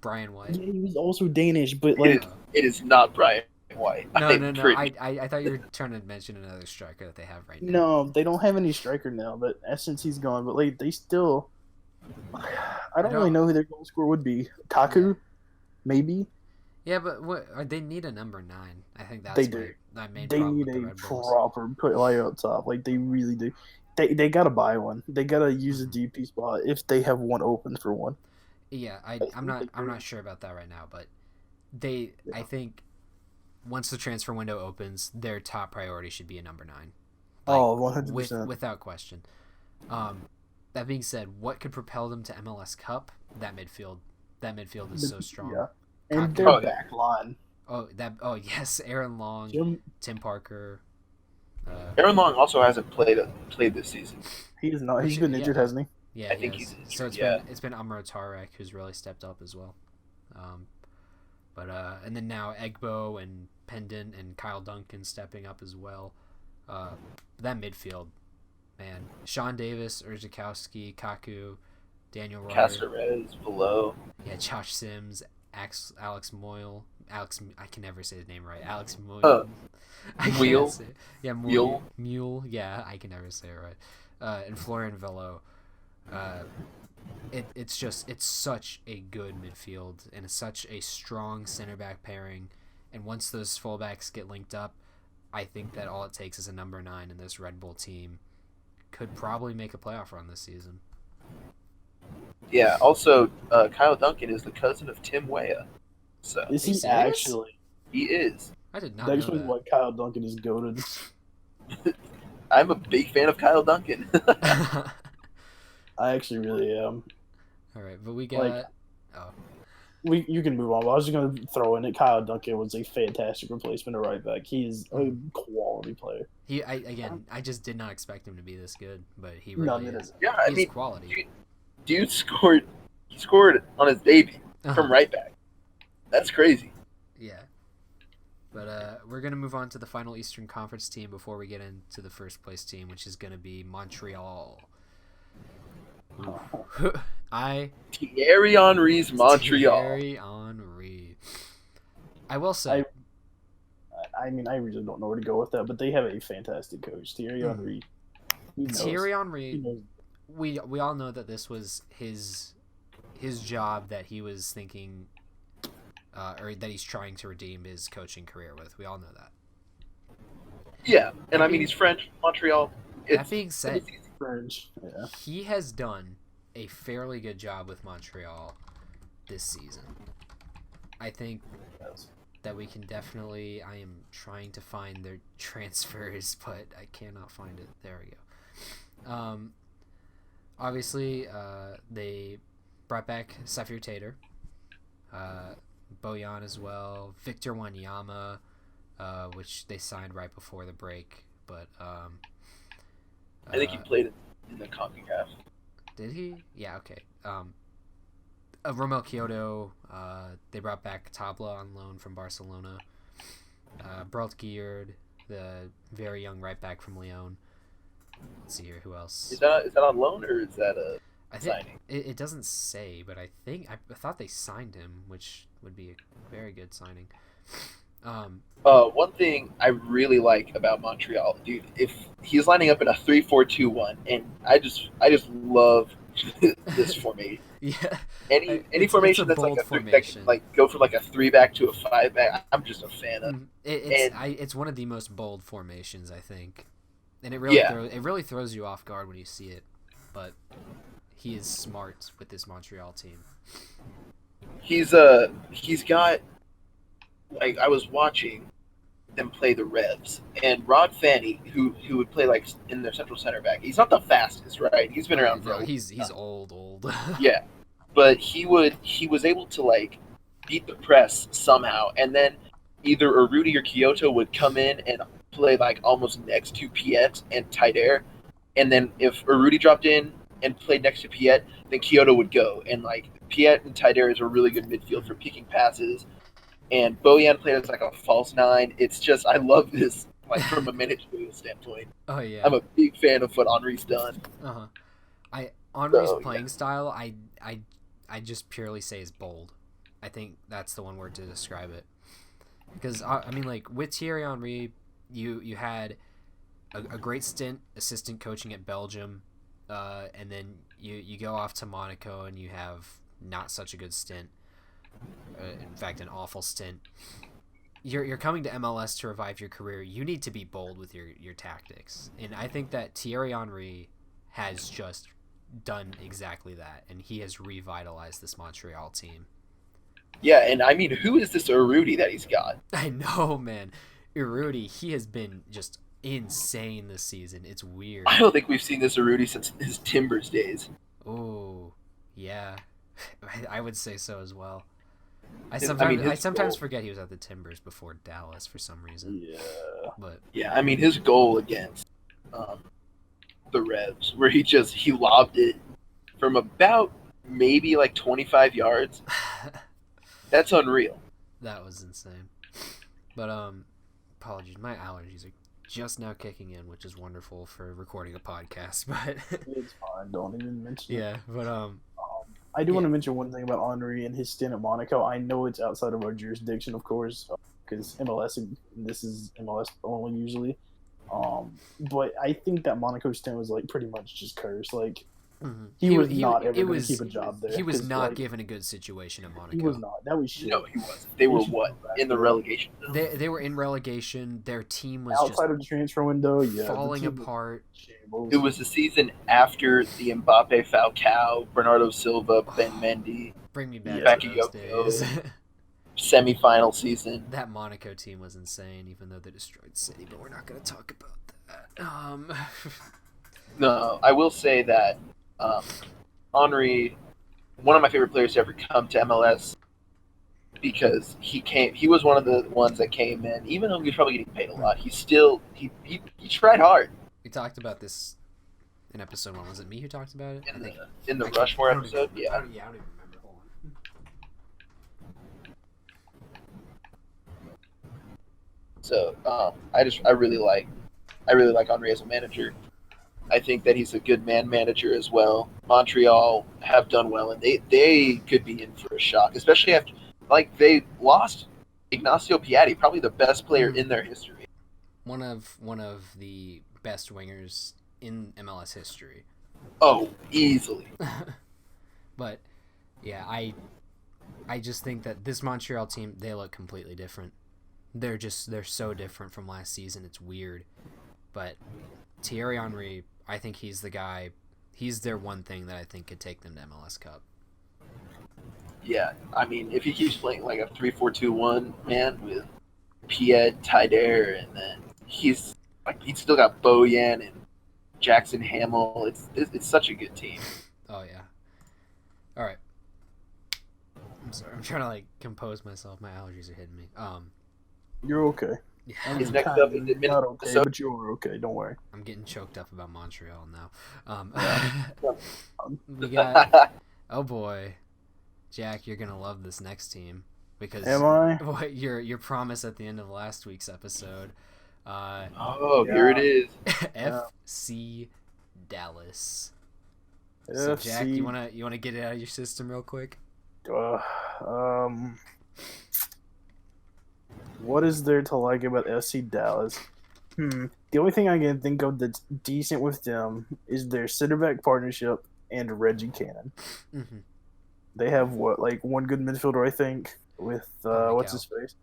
Brian White. Yeah, he was also Danish, but like. It is not Brian White. No. I thought you were trying to mention another striker that they have right now. No, they don't have any striker now. But since he's gone, but like they still. I don't really know who their goal scorer would be. Kaku, maybe. Yeah, but they need a number 9. I think that's they do. They need a proper player up top. Like they really do. They gotta buy one. They gotta use a DP spot if they have one open for one. Yeah, I'm not sure about that right now, but I think once the transfer window opens, their top priority should be a number 9. Like, 100%. Without question. That being said, what could propel them to MLS Cup? That midfield is so strong. Yeah. And their back line. Oh yes, Aaron Long, Tim Parker. Aaron Long also hasn't played this season. He is not. He's been injured, hasn't he? Yeah, I think he's injured. So it's been Amro Tarek who's really stepped up as well. And then now Egbo and Pendant and Kyle Duncan stepping up as well. That midfield, man. Sean Davis, Urzikowski, Kaku, Daniel Ryder. Caceres below. Yeah, Josh Sims, Alex Moyle. I can never say his name right. Alex Moyle. Mule. Yeah, Mule. Yeah, I can never say it right. And Florian Velo. It's such a good midfield and it's such a strong center back pairing. And once those fullbacks get linked up, I think that all it takes is a number 9, and this Red Bull team could probably make a playoff run this season. Yeah. Also, Kyle Duncan is the cousin of Tim Weah. So is he actually? He is. I did not. That explains why Kyle Duncan is goated. I'm a big fan of Kyle Duncan. I actually really am. All right, but we got. You can move on. But I was just gonna throw in it. Kyle Duncan was a fantastic replacement at right back. He's a quality player. I just did not expect him to be this good, but he really is. Yeah, he's quality. Dude scored. He scored on his debut from right back. That's crazy. Yeah. But we're going to move on to the final Eastern Conference team before we get into the first place team, which is going to be Montreal. Thierry Henry's Montreal. Thierry Henry. I will say. I mean, I really don't know where to go with that, but they have a fantastic coach. Thierry Henry. Thierry Henry, we all know that this was his job that he was thinking... or that he's trying to redeem his coaching career with. We all know that. Yeah, and I mean, he's French, Montreal. That being said, French. Yeah. He has done a fairly good job with Montreal this season. I think that we can definitely... I am trying to find their transfers, but I cannot find it. There we go. Obviously, they brought back Safir Tater. Bojan as well, Victor Wanyama, which they signed right before the break, but I think he played in the CONCACAF. Did he? Yeah, okay. Romel Kyoto, they brought back Tabla on loan from Barcelona. Brelt Geard, the very young right back from Lyon. Let's see here, who else? Is that on loan or is that a signing? It doesn't say, but I thought they signed him, which would be a very good signing. One thing I really like about Montreal, dude, if he's lining up in a 3-4-2-1, and I just love this formation. Yeah. Any formation that's like a formation. That can, go from like a 3-back to a 5-back. I'm just a fan of. It's one of the most bold formations, I think, and it really throws you off guard when you see it, but he is smart with this Montreal team. He's got, like, I was watching them play the Revs, and Rod Fanny, who would play like in their central center back. He's not the fastest, right? He's been around for he's old. Yeah, but he was able to like beat the press somehow, and then either Urruti or Kyoto would come in and play like almost next to PX and Tider, and then if Urruti dropped in and played next to Piet, then Kyoto would go. And like Piet and Taider is a really good midfield for picking passes. And Bojan played as like a false nine. It's just I love this like from a managerial standpoint. Oh yeah. I'm a big fan of what Henry's done. Henry's playing style, I just purely say is bold. I think that's the one word to describe it. Because I mean, like with Thierry Henry, you had a great stint assistant coaching at Belgium, and then you go off to Monaco and you have not such a good stint. In fact, an awful stint. You're coming to MLS to revive your career. You need to be bold with your tactics, and I think that Thierry Henry has just done exactly that, and he has revitalized this Montreal team. Yeah, and I mean, who is this Urruti that he's got? I know, man. Urruti, he has been just insane this season. It's weird. I don't think we've seen this Urruti since his Timbers days. Oh, yeah. I would say so as well. I sometimes forget he was at the Timbers before Dallas for some reason. Yeah. But yeah, I mean, his goal against the Revs, where he lobbed it from about maybe like 25 yards. That's unreal. That was insane. But apologies, my allergies are just now kicking in, which is wonderful for recording a podcast. But it's fine. Don't even mention it. Yeah, but I do want to mention one thing about Henry and his stint at Monaco. I know it's outside of our jurisdiction, of course, because MLS, and this is MLS only usually. But I think that Monaco stint was like pretty much just cursed. Like he was not ever going to keep a job there. He was not given a good situation at Monaco. He was not. That was shit. No, he wasn't. They were in the relegation zone? They were in relegation. Their team was outside of the transfer window. Yeah, falling apart. It was the season after the Mbappe, Falcao, Bernardo Silva, Ben Mendy. Bring me back to those days. Semi-final season. That Monaco team was insane, even though they destroyed City. But we're not going to talk about that. No, I will say that Henry, one of my favorite players to ever come to MLS, because he was one of the ones that came in, even though he was probably getting paid a lot. He tried hard. We talked about this in episode 1. Was it me who talked about it? In the Rushmore episode? Yeah. I don't even remember. Hold on. So I really like Henry as a manager. I think that he's a good man manager as well. Montreal have done well, and they could be in for a shock, especially after they lost Ignacio Piatti, probably the best player in their history. One of the best wingers in MLS history. Oh, easily. But yeah, I just think that this Montreal team, they look completely different. They're so different from last season. It's weird. But Thierry Henry, I think he's the guy. He's their one thing that I think could take them to MLS Cup. Yeah, I mean, if he keeps playing like a 3-4-2-1, man, with Piet, Taider, and then he's still got Bojan and Jackson Hamill. It's such a good team. Oh yeah. All right. I'm sorry. I'm trying to compose myself. My allergies are hitting me. You're okay. Yeah. His next up is not okay, but you're okay. Don't worry. I'm getting choked up about Montreal now. We got. Oh boy, Jack, you're gonna love this next team because am I? What your promise at the end of last week's episode. Here it is. FC Dallas. So Jack, you wanna get it out of your system real quick? What is there to like about FC Dallas? The only thing I can think of that's decent with them is their center back partnership and Reggie Cannon. Mm-hmm. They have one good midfielder, I think, with what's his face?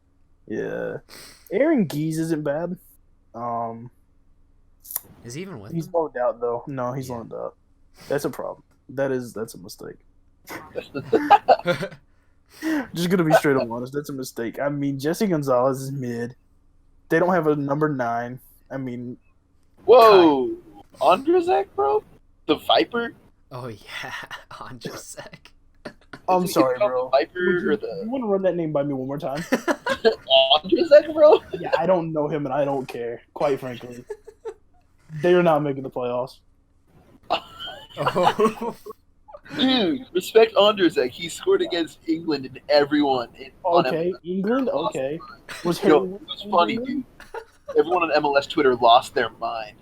Yeah, Aaron Geese isn't bad. Is he even with? He's loaned out though. No, he's loaned out. That's a problem. That's a mistake. Just gonna be straight up honest. That's a mistake. I mean, Jesse Gonzalez is mid. They don't have a number 9. I mean, whoa, Andrzej, bro, the Viper. Oh yeah, Andrzej. I'm sorry, bro. Viper you want to run that name by me one more time? Andrzej, bro. Yeah, I don't know him, and I don't care. Quite frankly, they are not making the playoffs. Oh. Dude, respect Andersek. He scored against England and everyone. Okay, England. Okay, was Yo, Harry? it was funny, dude. Everyone on MLS Twitter lost their mind.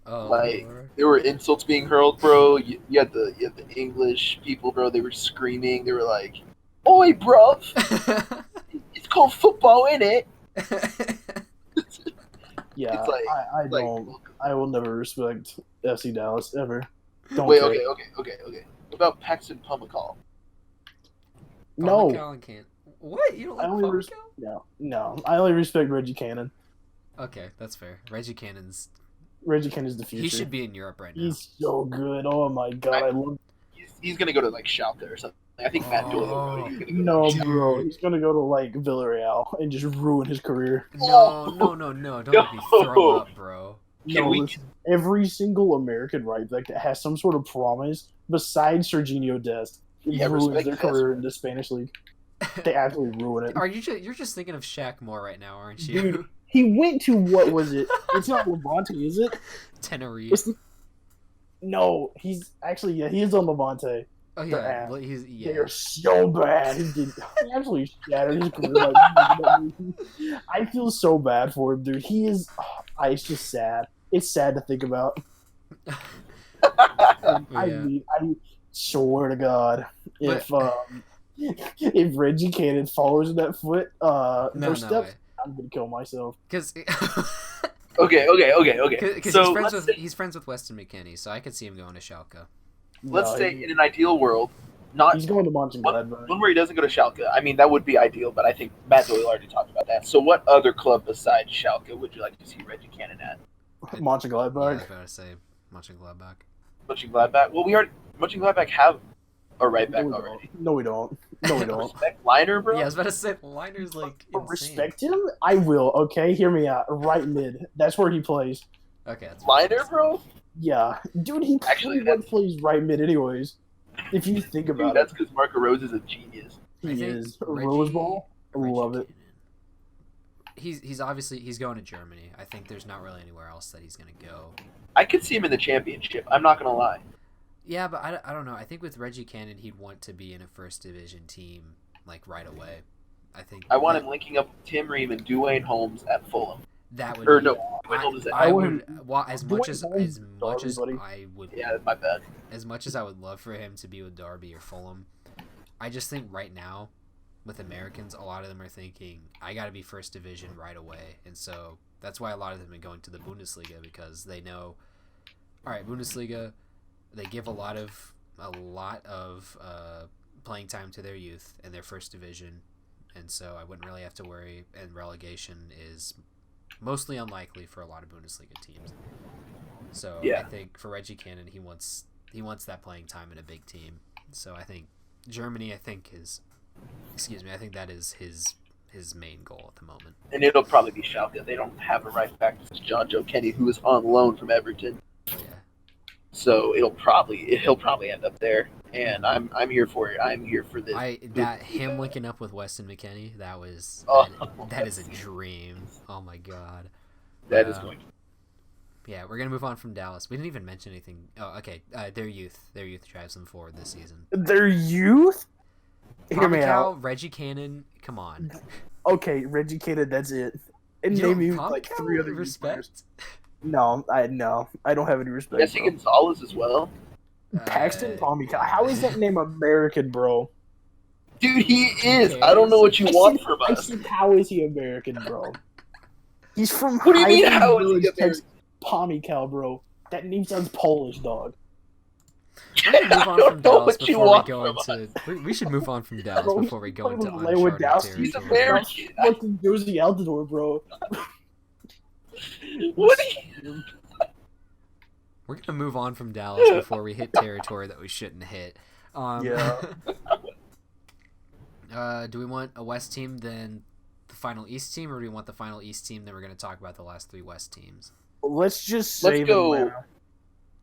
Oh, like Lord. there were insults being hurled, bro. You had the English people, bro. They were screaming. They were like, "Oi, bruv! It's called football, innit?" Yeah, It's like, I don't. I will never respect FC Dallas ever. Don't Wait, care. okay. What about Paxton Pumacall? No. Can't. What? You don't like Pumacall? No. I only respect Reggie Cannon. Okay, that's fair. Reggie Cannon's the future. He should be in Europe right now. He's so good. Oh my god, I love. He's gonna go to like Schalke or something. I think Matt Doyle. He's gonna go bro. He's gonna go to like Villarreal and just ruin his career. No. Don't make me throw up, bro. Listen, every single American right back that has some sort of promise, besides Serginho Dest, ruins their career in the Spanish league. They absolutely ruin it. Are you're just thinking of Shaq Moore right now, aren't you? Dude, he went to what was it? It's not Levante, is it? Tenerife. No, he's actually he is on Levante. Oh yeah, well, They are so bad. He absolutely shattered his career. I feel so bad for him, dude. He is. It's just sad. It's sad to think about. I swear to God, if Reggie Cannon follows in that footsteps, I'm gonna kill myself. Because okay. Because he's friends with Weston McKennie, so I could see him going to Schalke. Let's say in an ideal world, he's going to Mönchengladbach. One where he doesn't go to Schalke. I mean, that would be ideal, but I think Matt Doyle already talked about that. So, what other club besides Schalke would you like to see Reggie Cannon at? Mönchengladbach. Yeah, I was about to say Mönchengladbach. Mönchengladbach. Well, Mönchengladbach have a right back already. No, we don't. Respect Liner, bro. Yeah, I was about to say Liner's like insane. Respect him? I will. Okay, hear me out. Right mid. That's where he plays. Okay, that's Liner, bro. Yeah, dude. He actually plays right mid, anyways. If you think about that's because Marco Rose is a genius. He is. Rose ball. I love it. He's obviously going to Germany. I think there's not really anywhere else that he's gonna go. I could see him in the championship. I'm not gonna lie. Yeah, but I don't know. I think with Reggie Cannon, he'd want to be in a first division team like right away. I want him linking up with Tim Ream and Dwayne Holmes at Fulham. That would. I would. Well, as much as I would. Yeah, my bad. As much as I would love for him to be with Derby or Fulham, I just think right now, with Americans, a lot of them are thinking, I got to be first division right away, and so that's why a lot of them are going to the Bundesliga, because they know, all right, Bundesliga, they give a lot of playing time to their youth and their first division, and so I wouldn't really have to worry. And relegation is mostly unlikely for a lot of Bundesliga teams. So yeah. I think for Reggie Cannon, he wants that playing time in a big team. So I think Germany, I think that is his main goal at the moment. And it'll probably be Schalke. They don't have a right back. It's John Joe Kenny, who is on loan from Everton. Yeah. So he'll probably end up there, and I'm here for it. I'm here for this. Him linking up with Weston McKennie, that is a dream. Oh my god. That is going to. Yeah, we're gonna move on from Dallas. We didn't even mention anything. Oh, okay. Their youth drives them forward this season. Their youth? Hear me out. Reggie Cannon, come on. Okay, Reggie Cannon, that's it. And maybe like 3 other respect. No, I don't have any respect. Jesse Gonzalez as well. Paxton Pamukal. How is that name American, bro? Dude, he is. I don't know what you want from us. I said, how is he American, bro? He's from. What do you mean? How is he American? Pamukal, bro. That name sounds Polish, dog. We're gonna move on from Dallas before we go into. We should move on from Dallas before we go into uncharted territory. He's American. Fucking Josie Altidore, bro. What? We're gonna move on from Dallas before we hit territory that we shouldn't hit. Yeah. Do we want a West team, then the final East team, or do we want the final East team? Then we're gonna talk about the last 3 West teams. Let's just say Atlanta.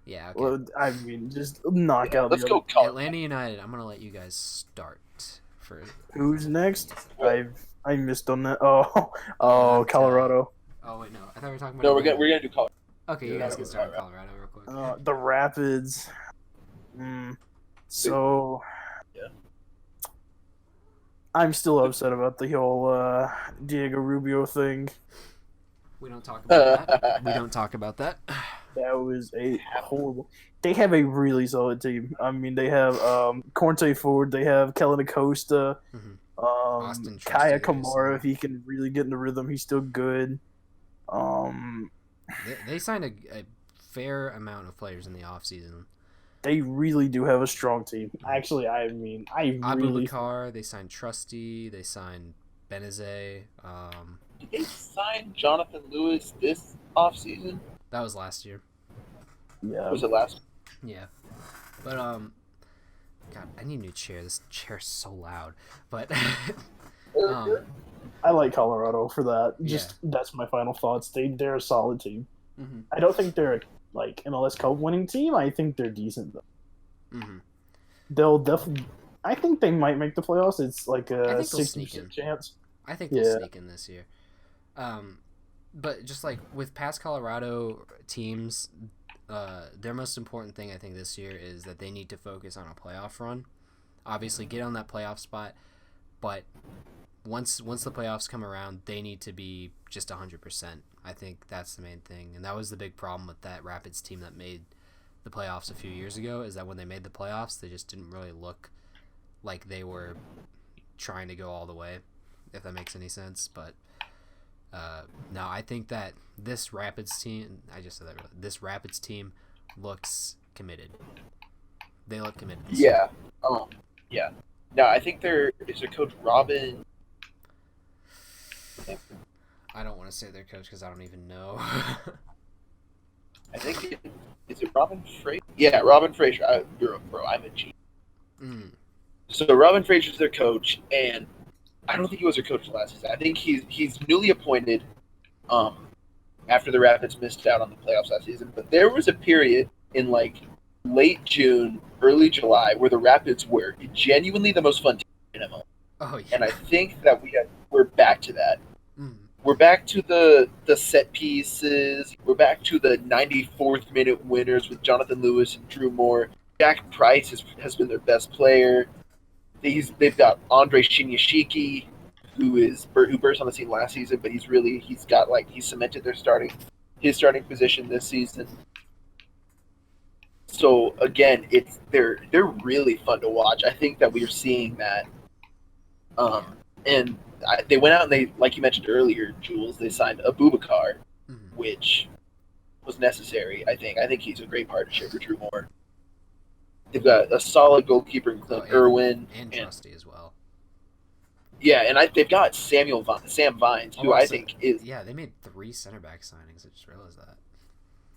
Yeah. Okay. Well, I mean, just knock out. Let's go. Atlanta United. I'm gonna let you guys start. Who's next? I missed on that. Oh, Colorado. Oh wait, no. I thought we were talking about. No, we're gonna do Colorado. Okay, you guys can start with Colorado real quick. The Rapids. So, yeah. I'm still upset about the whole Diego Rubio thing. We don't talk about that. We don't talk about that. That was a horrible. They have a really solid team. I mean, they have Corte Ford, they have Kellen Acosta, Austin Kaya Kamara. If he can really get in the rhythm, he's still good. They signed a fair amount of players in the offseason. They really do have a strong team. Actually, I mean, Abubakar, they signed Trusty, they signed Benazet. Did they sign Jonathan Lewis this offseason? That was last year. Yeah. Was it last? Yeah. But God, I need a new chair. This chair is so loud. But I like Colorado for that. Yeah. That's my final thoughts. They're a solid team. Mm-hmm. I don't think they're like MLS Cup winning team. I think they're decent though. Mm-hmm. They'll definitely. I think they might make the playoffs. It's like a 60% chance. I think they'll sneak in this year. But just like with past Colorado teams, their most important thing I think this year is that they need to focus on a playoff run. Obviously, get on that playoff spot, but once the playoffs come around, they need to be just 100%. I think that's the main thing, and that was the big problem with that Rapids team that made the playoffs a few years ago. Is that when they made the playoffs, they just didn't really look like they were trying to go all the way, if that makes any sense. But no, I think that this Rapids team, this Rapids team looks committed. They look committed. Yeah. Yeah. No, I think there is a coach, Robin. I don't want to say their coach because I don't even know. I think is it Robin Fraser? Yeah, Robin Fraser. Bro, I'm a G. So Robin Fraser's their coach, and I don't think he was their coach last season. I think he's newly appointed after the Rapids missed out on the playoffs last season. But there was a period in like late June, early July where the Rapids were genuinely the most fun team in MLS. Oh, yeah. And I think that we're back to that. We're back to the set pieces. We're back to the 94th minute winners with Jonathan Lewis and Drew Moore. Jack Price has been their best player. They've got Andre Shinyashiki, who burst on the scene last season, but he's cemented his starting position this season. So again, they're really fun to watch. I think that we are seeing that, and they went out and they, like you mentioned earlier, Jules, they signed Abubakar, which was necessary. I think he's a great partnership for Drew Moore. They've got a solid goalkeeper in Clint Irwin and Trusty as well. Yeah, and they've got Sam Vines, who I think is. Yeah, they made 3 center back signings. I just realized that.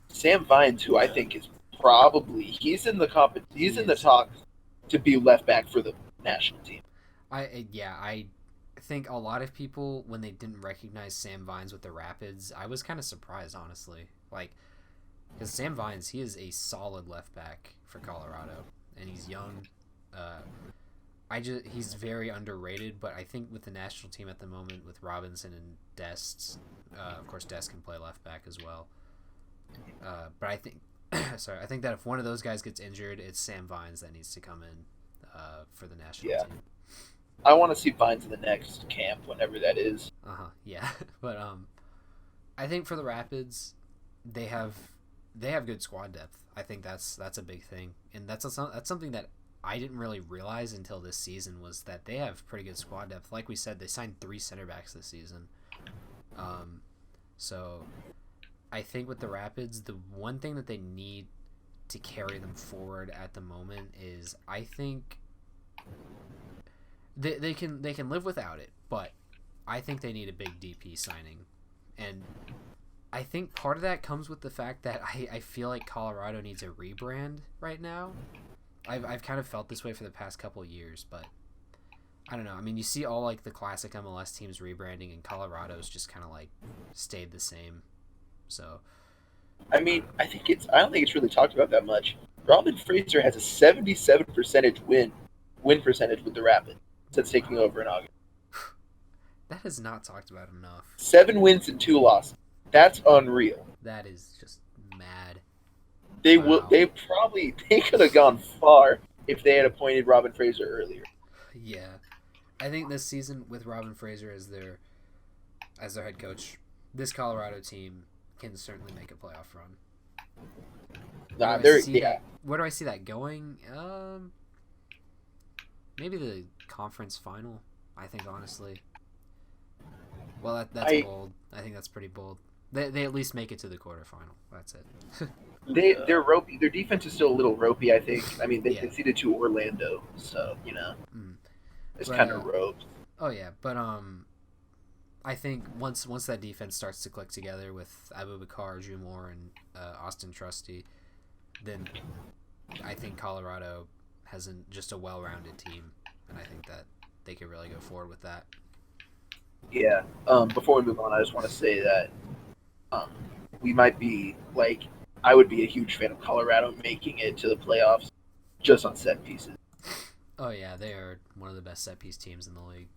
Sam Vines, who I think is probably he's in the talk to be left back for the national team. I think a lot of people, when they didn't recognize Sam Vines with the Rapids, I was kind of surprised, honestly. Like, because Sam Vines, he is a solid left back for Colorado, and he's young. He's very underrated, but I think with the national team at the moment, with Robinson and Dest, of course Dest can play left back as well. But I think, I think that if one of those guys gets injured, it's Sam Vines that needs to come in for the national team. I want to see Vines in the next camp, whenever that is. Yeah, but I think for the Rapids, they have good squad depth. I think that's a big thing, and that's something that I didn't really realize until this season, was that they have pretty good squad depth. Like we said, they signed 3 center backs this season. So I think with the Rapids, the one thing that they need to carry them forward at the moment is, I think they can live without it, but I think they need a big DP signing. And I think part of that comes with the fact that I feel like Colorado needs a rebrand right now. I've kind of felt this way for the past couple of years, but I don't know. I mean, you see all like the classic MLS teams rebranding, and Colorado's just kind of like stayed the same. So, I mean, I don't think it's really talked about that much. Robin Fraser has a 77% win percentage with the Rapids since taking over in August. That is not talked about enough. 7 wins and 2 losses. That's unreal. That is just mad. They could have gone far if they had appointed Robin Fraser earlier. Yeah, I think this season with Robin Fraser as their head coach, this Colorado team can certainly make a playoff run. Where do I see that going? Maybe the conference final. I think honestly. Well, that's bold. I think that's pretty bold. They at least make it to the quarterfinal. That's it. They're ropey. Their defense is still a little ropey, I think. I mean, they conceded to Orlando, so it's kind of roped. Oh yeah, but I think once that defense starts to click together with Abubakar, Drew Moore, and Austin Trusty, then I think Colorado has just a well-rounded team, and I think that they could really go forward with that. Yeah. Before we move on, I just want to say that we might be I would be a huge fan of Colorado making it to the playoffs just on set pieces. Oh yeah, they are one of the best set piece teams in the league.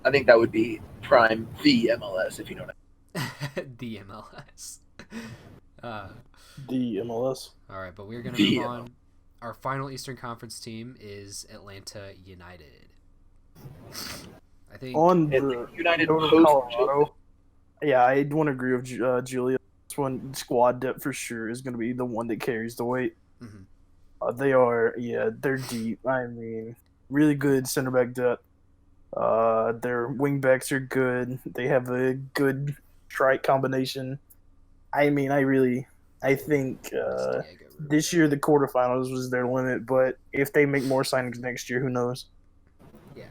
I think that would be prime the MLS, if you know what I mean. The MLS. The MLS. All right, but we're going to move on. Our final Eastern Conference team is Atlanta United. I think on the United Colorado. Yeah, I want to agree with Julia. This one squad depth for sure is going to be the one that carries the weight. Mm-hmm. They're deep. I mean, really good center back depth. Their wing backs are good. They have a good strike combination. I mean, I think this year the quarterfinals was their limit, but if they make more signings next year, who knows? Yeah.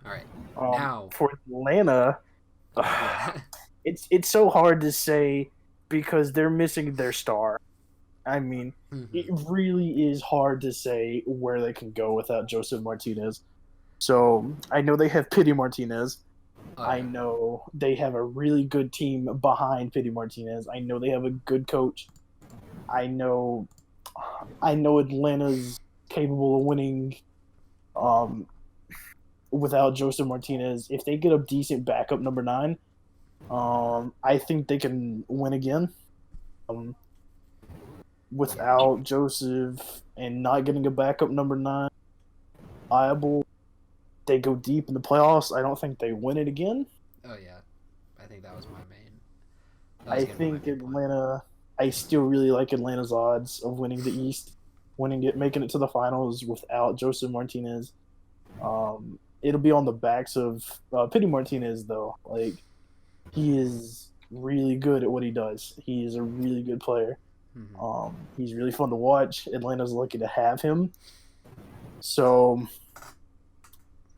All right. Now for Atlanta, it's so hard to say because they're missing their star. I mean, It really is hard to say where they can go without Joseph Martinez. So I know they have Pity Martinez. I know they have a really good team behind Pity Martinez. I know they have a good coach. I know Atlanta's capable of winning without Joseph Martinez. If they get a decent backup number 9, I think they can win again. Without Joseph and not getting a backup number 9 viable, they go deep in the playoffs. I don't think they win it again. Oh yeah, I think that was my main. I think Atlanta. I still really like Atlanta's odds of winning the East, making it to the finals without Joseph Martinez. It'll be on the backs of Pity Martinez though. Like, he is really good at what he does. He is a really good player. Mm-hmm. He's really fun to watch. Atlanta's lucky to have him. So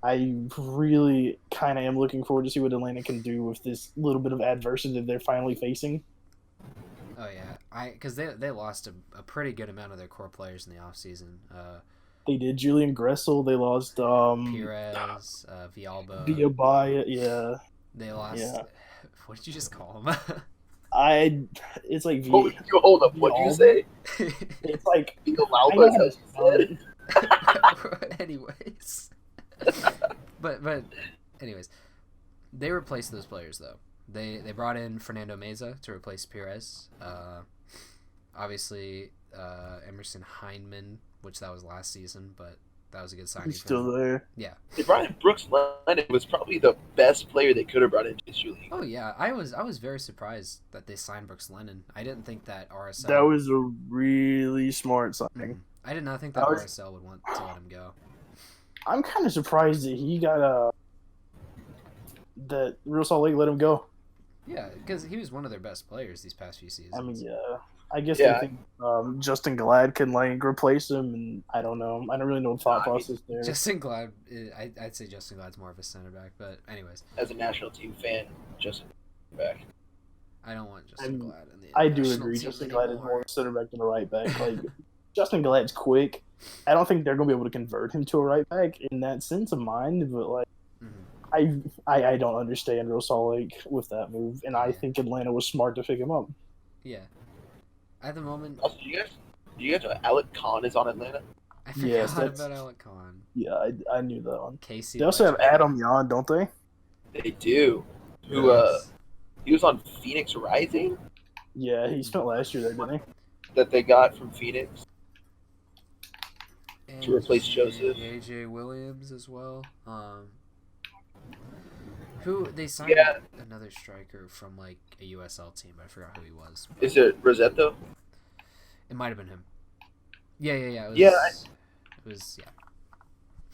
I really kind of am looking forward to see what Atlanta can do with this little bit of adversity that they're finally facing. Oh yeah, because they lost a pretty good amount of their core players in the offseason. They did. Julian Gressel. They lost Perez, Villalba. Yeah. They lost. Yeah. What did you just call him? It's like hold up. What did you say? It's like Villalba. Anyways. But anyways, they replaced those players though. They brought in Fernando Meza to replace Perez. Obviously, Emerson Heineman, which that was last season, but that was a good signing. He's still there. Yeah. They brought in Brooks Lennon, was probably the best player they could have brought into this league. Oh yeah, I was very surprised that they signed Brooks Lennon. I didn't think that RSL. That was a really smart signing. I did not think that RSL would want to let him go. I'm kind of surprised that he got that Real Salt Lake let him go. Yeah, because he was one of their best players these past few seasons. I mean, yeah. I guess they think Justin Glad can replace him, and I don't know. I don't really know the thought process there. Justin Glad, I'd say Justin Glad's more of a center back, but anyways. As a national team fan, Justin back. I don't want Justin Glad in the I do agree. Justin Glad is more of a center back than a right back. Like, Justin Glad's quick. I don't think they're going to be able to convert him to a right back in that sense of mind, but like, I don't understand Real Salt Lake with that move, and I think Atlanta was smart to pick him up. Yeah. At the moment... Also, do you guys know Alec Khan is on Atlanta? I forgot about Alec Khan. Yeah, I knew that one. Casey they also have Adam Yan, don't they? They do. Who, he was on Phoenix Rising? Yeah, he spent last year there, didn't that they got from Phoenix to replace Joseph. AJ Williams as well. Who they signed another striker from like a USL team, but I forgot who he was. Is it Rosetto? It might have been him. Yeah. It was.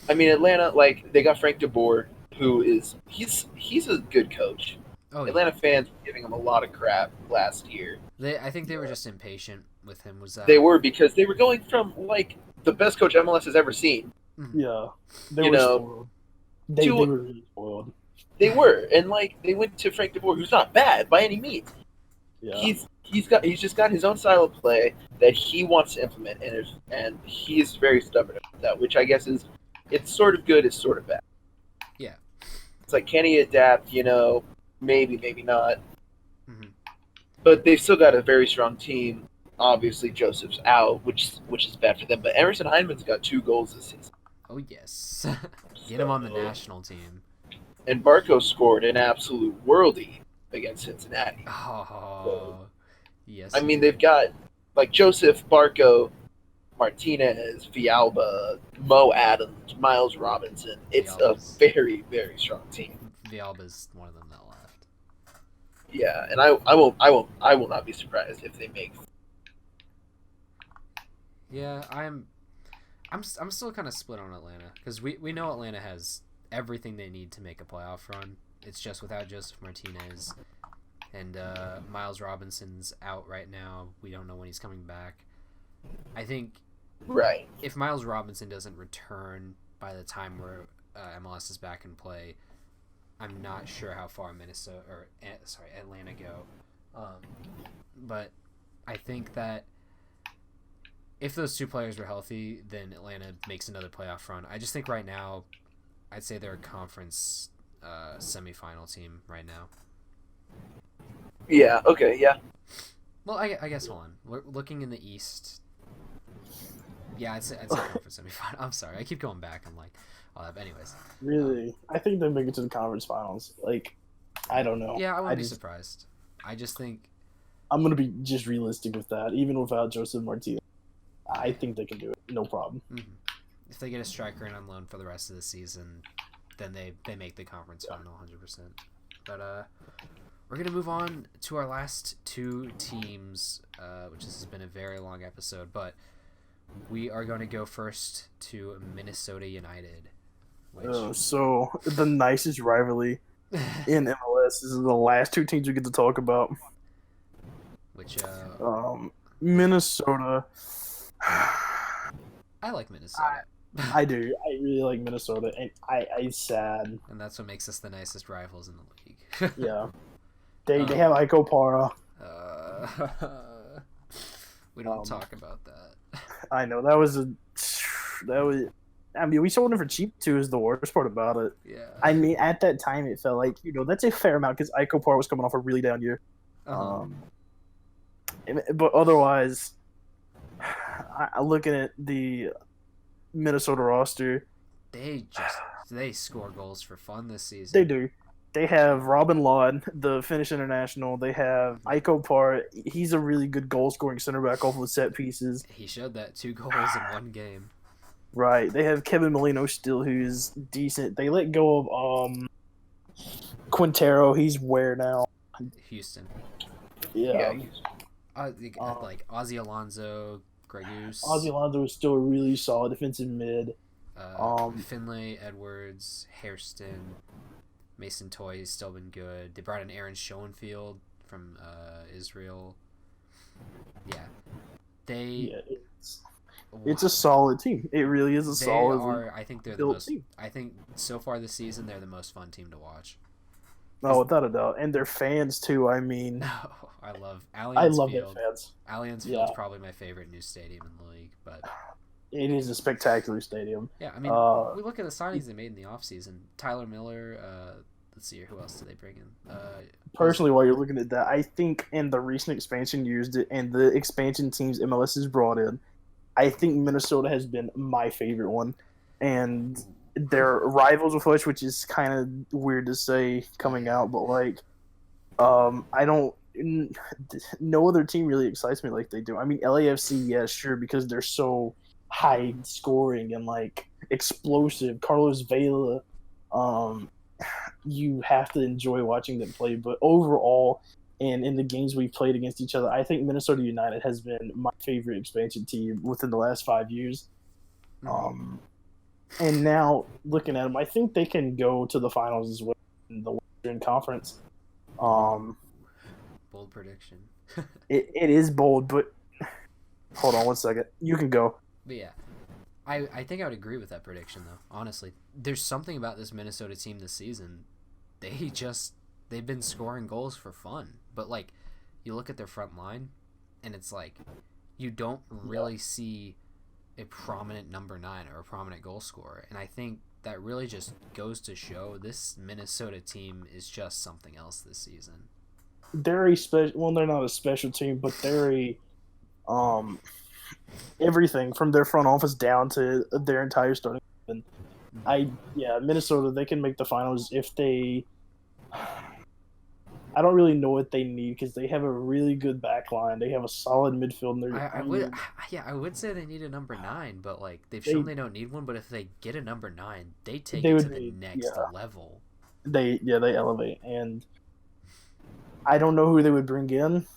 I mean, Atlanta, like they got Frank DeBoer, who is he's a good coach. Oh, Atlanta fans were giving him a lot of crap last year. I think they were just impatient with him. Was that? They were, because they were going from like the best coach MLS has ever seen. Yeah, they were spoiled. They were really spoiled. They were, and like they went to Frank DeBoer, who's not bad by any means. Yeah. He's just got his own style of play that he wants to implement, and he's very stubborn about that, which I guess is it's sort of good, it's sort of bad. Yeah. It's like, can he adapt? Maybe, maybe not. Mm-hmm. But they've still got a very strong team. Obviously, Joseph's out, which is bad for them. But Emerson Hyndman's got 2 goals this season. Oh yes, get him on the national team. And Barco scored an absolute worldie against Cincinnati. Oh, yes. I mean, they've got like Joseph, Barco, Martinez, Villalba, Mo Adams, Miles Robinson. It's a very, very strong team. Villalba's one of them that left. Yeah, and I will not be surprised if they make. Yeah, I'm still kind of split on Atlanta, because we know Atlanta has everything they need to make a playoff run. It's just without Joseph Martinez, and Miles Robinson's out right now. We don't know when he's coming back. I think if Miles Robinson doesn't return by the time where MLS is back in play, I'm not sure how far Atlanta go. But I think that if those 2 players were healthy, then Atlanta makes another playoff run. I just think right now, I'd say they're a conference semifinal team right now. Yeah. Okay. Yeah. Well, I guess hold on. We're looking in the East. Yeah, I'd say conference semifinal. I'm sorry, I keep going back. I'm like, but anyways. Really, I think they make it to the conference finals. Like, I don't know. Yeah, I wouldn't be surprised. I just think I'm gonna be just realistic with that. Even without Joseph Martinez, I think they can do it. No problem. Mm-hmm. If they get a striker in on loan for the rest of the season, then they make the conference final 100%. But we're going to move on to our last 2 teams, which this has been a very long episode, but we are going to go first to Minnesota United. So the nicest rivalry in MLS. This is the last 2 teams we get to talk about. Which Minnesota. I like Minnesota. I do. I really like Minnesota, and I'm sad. And that's what makes us the nicest rivals in the league. Yeah. They have Iko Para. We don't talk about that. I know. I mean, we sold him for cheap, too, is the worst part about it. Yeah. I mean, at that time, it felt like, that's a fair amount, because Iko Para was coming off a really down year. But otherwise, looking at the Minnesota roster, they score goals for fun this season. They do. They have Robin Laud, the Finnish international. They have Iko Para. He's a really good goal-scoring center back off of set pieces. He showed that 2 goals in 1 game. Right. They have Kevin Molino still, who's decent. They let go of Quintero. He's where now? Houston. Yeah. Like Ozzy Alonso, Gregus. Ozzy Alonso is still a really solid defensive mid. Finlay, Edwards, Hairston, Mason Toy has still been good. They brought in Aaron Schoenfield from Israel. Yeah. It's a solid team. It really is a solid team. I think they're the most team. I think so far this season they're the most fun team to watch. Oh, without a doubt. And their fans too, I mean. I love Allianz Field. Their fans. Allianz Field's probably my favorite new stadium in the league, but it is a spectacular stadium. Yeah, I mean, we look at the signings they made in the offseason. Tyler Miller, let's see here, who else did they bring in? Personally, while you're looking at that, I think in the recent expansion years and the expansion teams MLS has brought in, I think Minnesota has been my favorite one. And they're rivals with which is kind of weird to say coming out, but like, I don't no other team really excites me like they do. I mean, LAFC, yeah, sure, because they're so high scoring and like explosive. Carlos Vela, you have to enjoy watching them play. But overall, and in the games we've played against each other, I think Minnesota United has been my favorite expansion team within the last 5 years. And now looking at them, I think they can go to the finals as well in the Western Conference. Bold prediction. it is bold, but hold on one second. You can go. But yeah, I think I would agree with that prediction, though. Honestly, there's something about this Minnesota team this season. They've been scoring goals for fun, but like you look at their front line, and it's like you don't really see a prominent number 9 or a prominent goal scorer, and I think that really just goes to show this Minnesota team is just something else this season. They're a special. Well, they're not a special team, but they're a everything from their front office down to their entire starting. Minnesota, they can make the finals if they. I don't really know what they need because they have a really good back line. They have a solid midfield. I would say they need a number 9, but like they've shown they don't need one. But if they get a number 9, they take it to the next level. They elevate, and I don't know who they would bring in.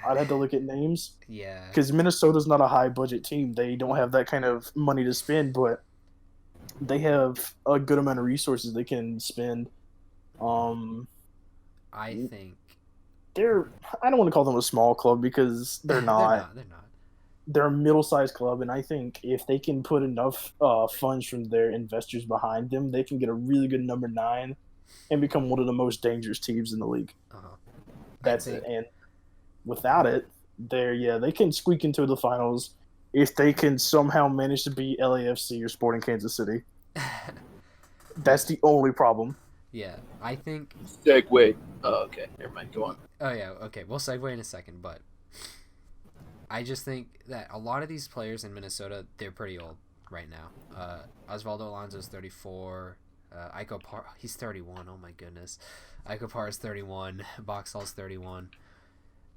I'd have to look at names. Yeah, because Minnesota's not a high budget team. They don't have that kind of money to spend, but they have a good amount of resources they can spend. I think I don't want to call them a small club because they're not. They're not. They're a middle-sized club, and I think if they can put enough funds from their investors behind them, they can get a really good number 9 and become one of the most dangerous teams in the league. That's it. And without it, they can squeak into the finals if they can somehow manage to beat LAFC or Sporting Kansas City. That's the only problem. Yeah, I think... Segue. Oh, okay. Never mind. Go on. Oh, yeah. Okay. We'll segue in a second, but I just think that a lot of these players in Minnesota, they're pretty old right now. Osvaldo Alonso's 34. Iko Par... He's 31. Oh, my goodness. Iko Par is 31. Boxall's 31.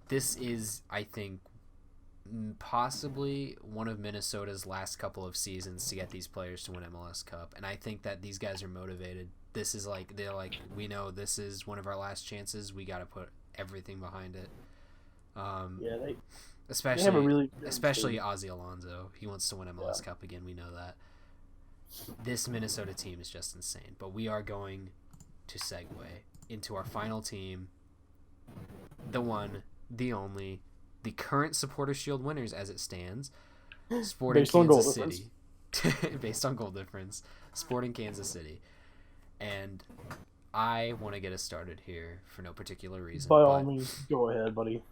This is, I think, possibly one of Minnesota's last couple of seasons to get these players to win MLS Cup, and I think that these guys are motivated. This is like they're like, we know this is one of our last chances. We got to put everything behind it. Especially Ozzy Alonso. He wants to win MLS Cup again. We know that. This Minnesota team is just insane. But we are going to segue into our final team, the one, the only, the current Supporter Shield winners as it stands, Sporting Kansas City. Based on goal difference, Sporting Kansas City. And I want to get us started here for no particular reason. By all means, go ahead, buddy.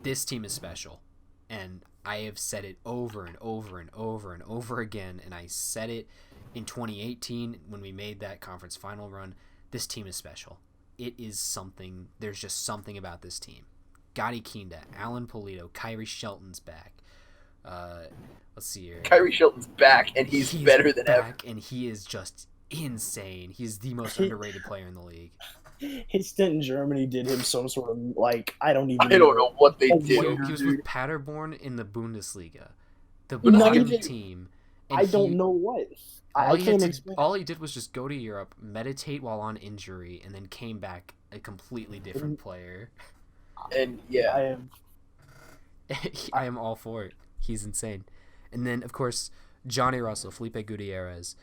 This team is special. And I have said it over and over and over and over again. And I said it in 2018 when we made that conference final run. This team is special. It is something. There's just something about this team. Gotti Kinda, Alan Polito, Kyrie Shelton's back. Let's see here. Kyrie Shelton's back, and he's better than ever. And he is just insane. He's the most underrated player in the league. His stint in Germany did him some sort of I don't know what they did. He was with Paderborn in the Bundesliga, the bottom team. I don't know what. All he did was just go to Europe, meditate while on injury, and then came back a completely different player. And I am all for it. He's insane. And then, of course, Johnny Russell, Felipe Gutierrez,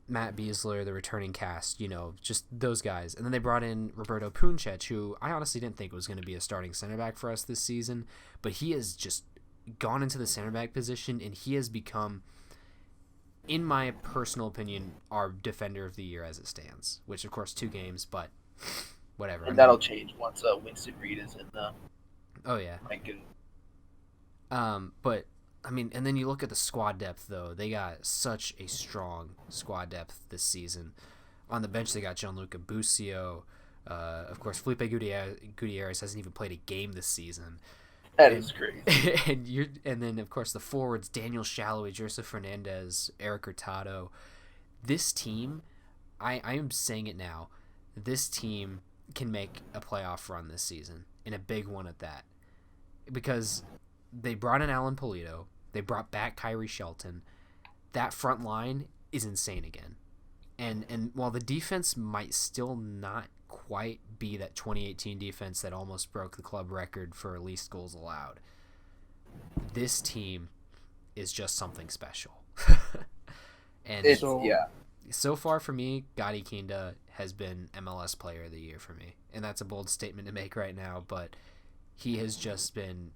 Matt Beasler, the returning cast, just those guys. And then they brought in Roberto Puncec, who I honestly didn't think was going to be a starting center back for us this season, but he has just gone into the center back position, and he has become, in my personal opinion, our defender of the year as it stands, which, of course, 2 games, but whatever. And that'll change once Winston Reed is in the... Oh, yeah. But, I mean, and then you look at the squad depth, though. They got such a strong squad depth this season. On the bench, they got Gianluca Busio. Of course, Felipe Gutierrez hasn't even played a game this season. That is crazy. And then, of course, the forwards, Daniel Shalhoub, Joseph Fernandez, Eric Hurtado. This team, I am saying it now, this team can make a playoff run this season, and a big one at that. Because they brought in Alan Pulido, they brought back Kyrie Shelton. That front line is insane again. And while the defense might still not quite be that 2018 defense that almost broke the club record for least goals allowed, this team is just something special. And so far for me, Gadi Kinda has been MLS Player of the Year for me. And that's a bold statement to make right now, but he has just been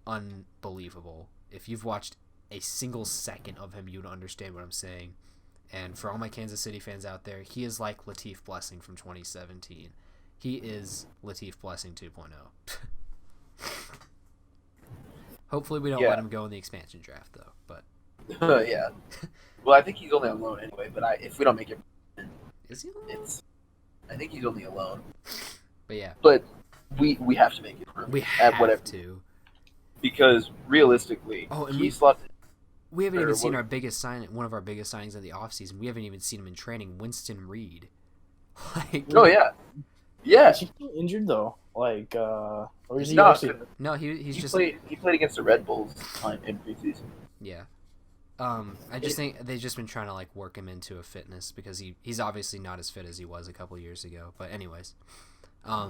unbelievable. If you've watched a single second of him, you'd understand what I'm saying. And for all my Kansas City fans out there, he is like Latif Blessing from 2017. He is Latif Blessing 2.0. Hopefully we don't let him go in the expansion draft, though. But yeah. Well, I think he's only on loan anyway, but if we don't make it... Is he on loan? I think he's only alone. But yeah. But we have to make it room. We have to. Because realistically, we haven't even seen one of our biggest signings of the offseason. We haven't even seen him in training. Winston Reed. Yeah. Is he still injured though? Or is he No, he played against the Red Bulls in preseason. Yeah. I just think they've just been trying to work him into a fitness because he's obviously not as fit as he was a couple years ago. But anyways, I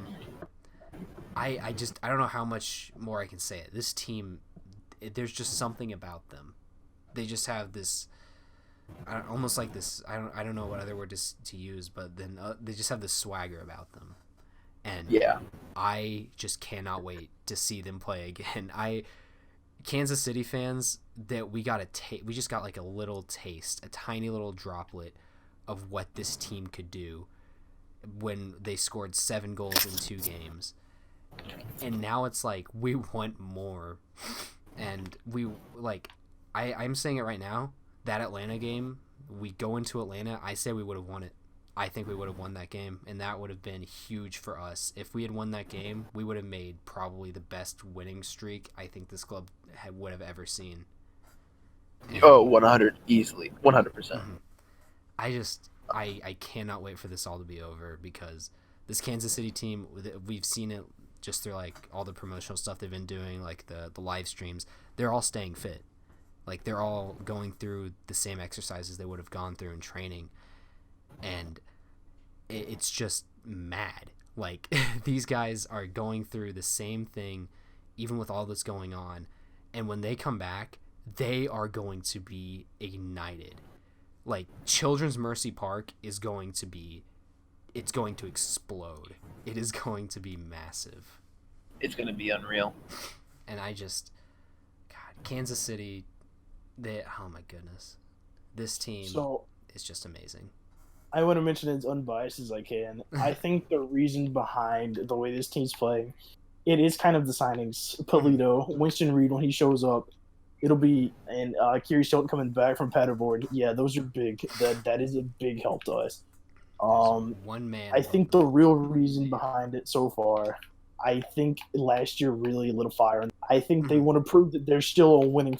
don't know how much more I can say it. This team, there's just something about them. They just have this, almost like this. I don't know what other word to use, but then they just have this swagger about them, and I just cannot wait to see them play again. Kansas City fans, that we just got a little taste, a tiny little droplet of what this team could do when they scored 7 goals in 2 games. And now it's we want more. And I'm saying it right now, that Atlanta game, we go into Atlanta, I say we would have won it. I think we would have won that game, and that would have been huge for us. If we had won that game, we would have made probably the best winning streak I think this club would have ever seen. And 100, easily, 100%. Mm-hmm. I cannot wait for this all to be over, because this Kansas City team, we've seen it just through all the promotional stuff they've been doing, the live streams. They're all staying fit. They're all going through the same exercises they would have gone through in training. And it's just mad. These guys are going through the same thing, even with all this going on. And when they come back, they are going to be ignited. Children's Mercy Park is going to explode. It is going to be massive. It's going to be unreal. And Kansas City, oh my goodness. This team is just amazing. I want to mention it as unbiased as I can. I think the reason behind the way this team's playing, it is kind of the signings. Pulido, Winston Reed, when he shows up, it'll be, and Kyrie Shelton coming back from Paderborn. Yeah, those are big. That is a big help to us. One man. I think the real reason behind it so far, I think last year really lit a fire. I think they want to prove that they're still a winning,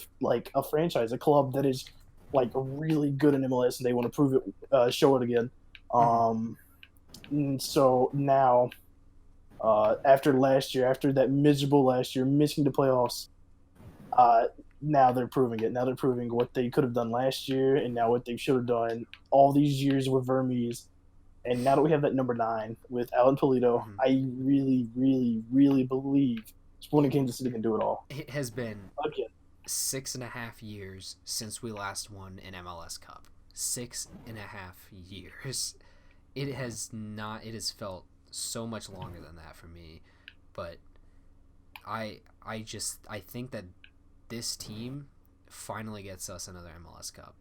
a franchise, a club that is really good in MLS, and they want to prove it, show it again. So now, after that miserable last year, missing the playoffs, now they're proving it. Now they're proving what they could have done last year, and now what they should have done all these years with Vermes. And now that we have that number 9 with Alan Pulido, I really, really, really believe Sporting Kansas City can do it all. It has been 6.5 years since we last won an MLS Cup. 6.5 years. It has felt so much longer than that for me. But I think that this team finally gets us another MLS Cup.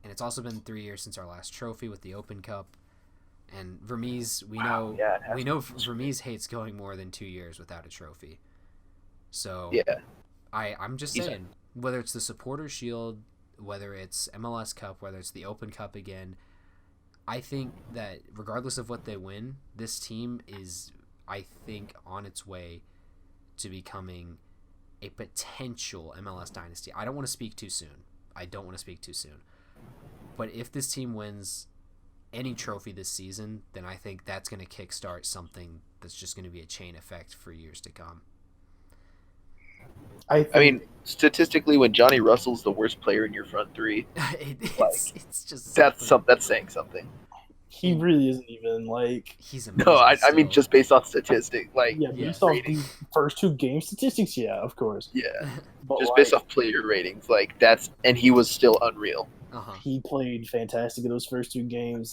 And it's also been 3 years since our last trophy with the Open Cup. And Vermes, we know Vermes hates going more than 2 years without a trophy. So I'm just saying, whether it's the Supporters Shield, whether it's MLS Cup, whether it's the Open Cup again, I think that regardless of what they win, this team is, I think, on its way to becoming a potential MLS dynasty. I don't want to speak too soon. But if this team wins any trophy this season, then I think that's going to kickstart something that's just going to be a chain effect for years to come. I mean, statistically, when Johnny Russell's the worst player in your front three, it's just that's saying something. He really isn't even like. He's amazing. No, I mean just based on statistics, based off the first 2 game statistics, of course. Yeah, but just based off player ratings, and he was still unreal. Uh-huh. He played fantastic in those first 2 games.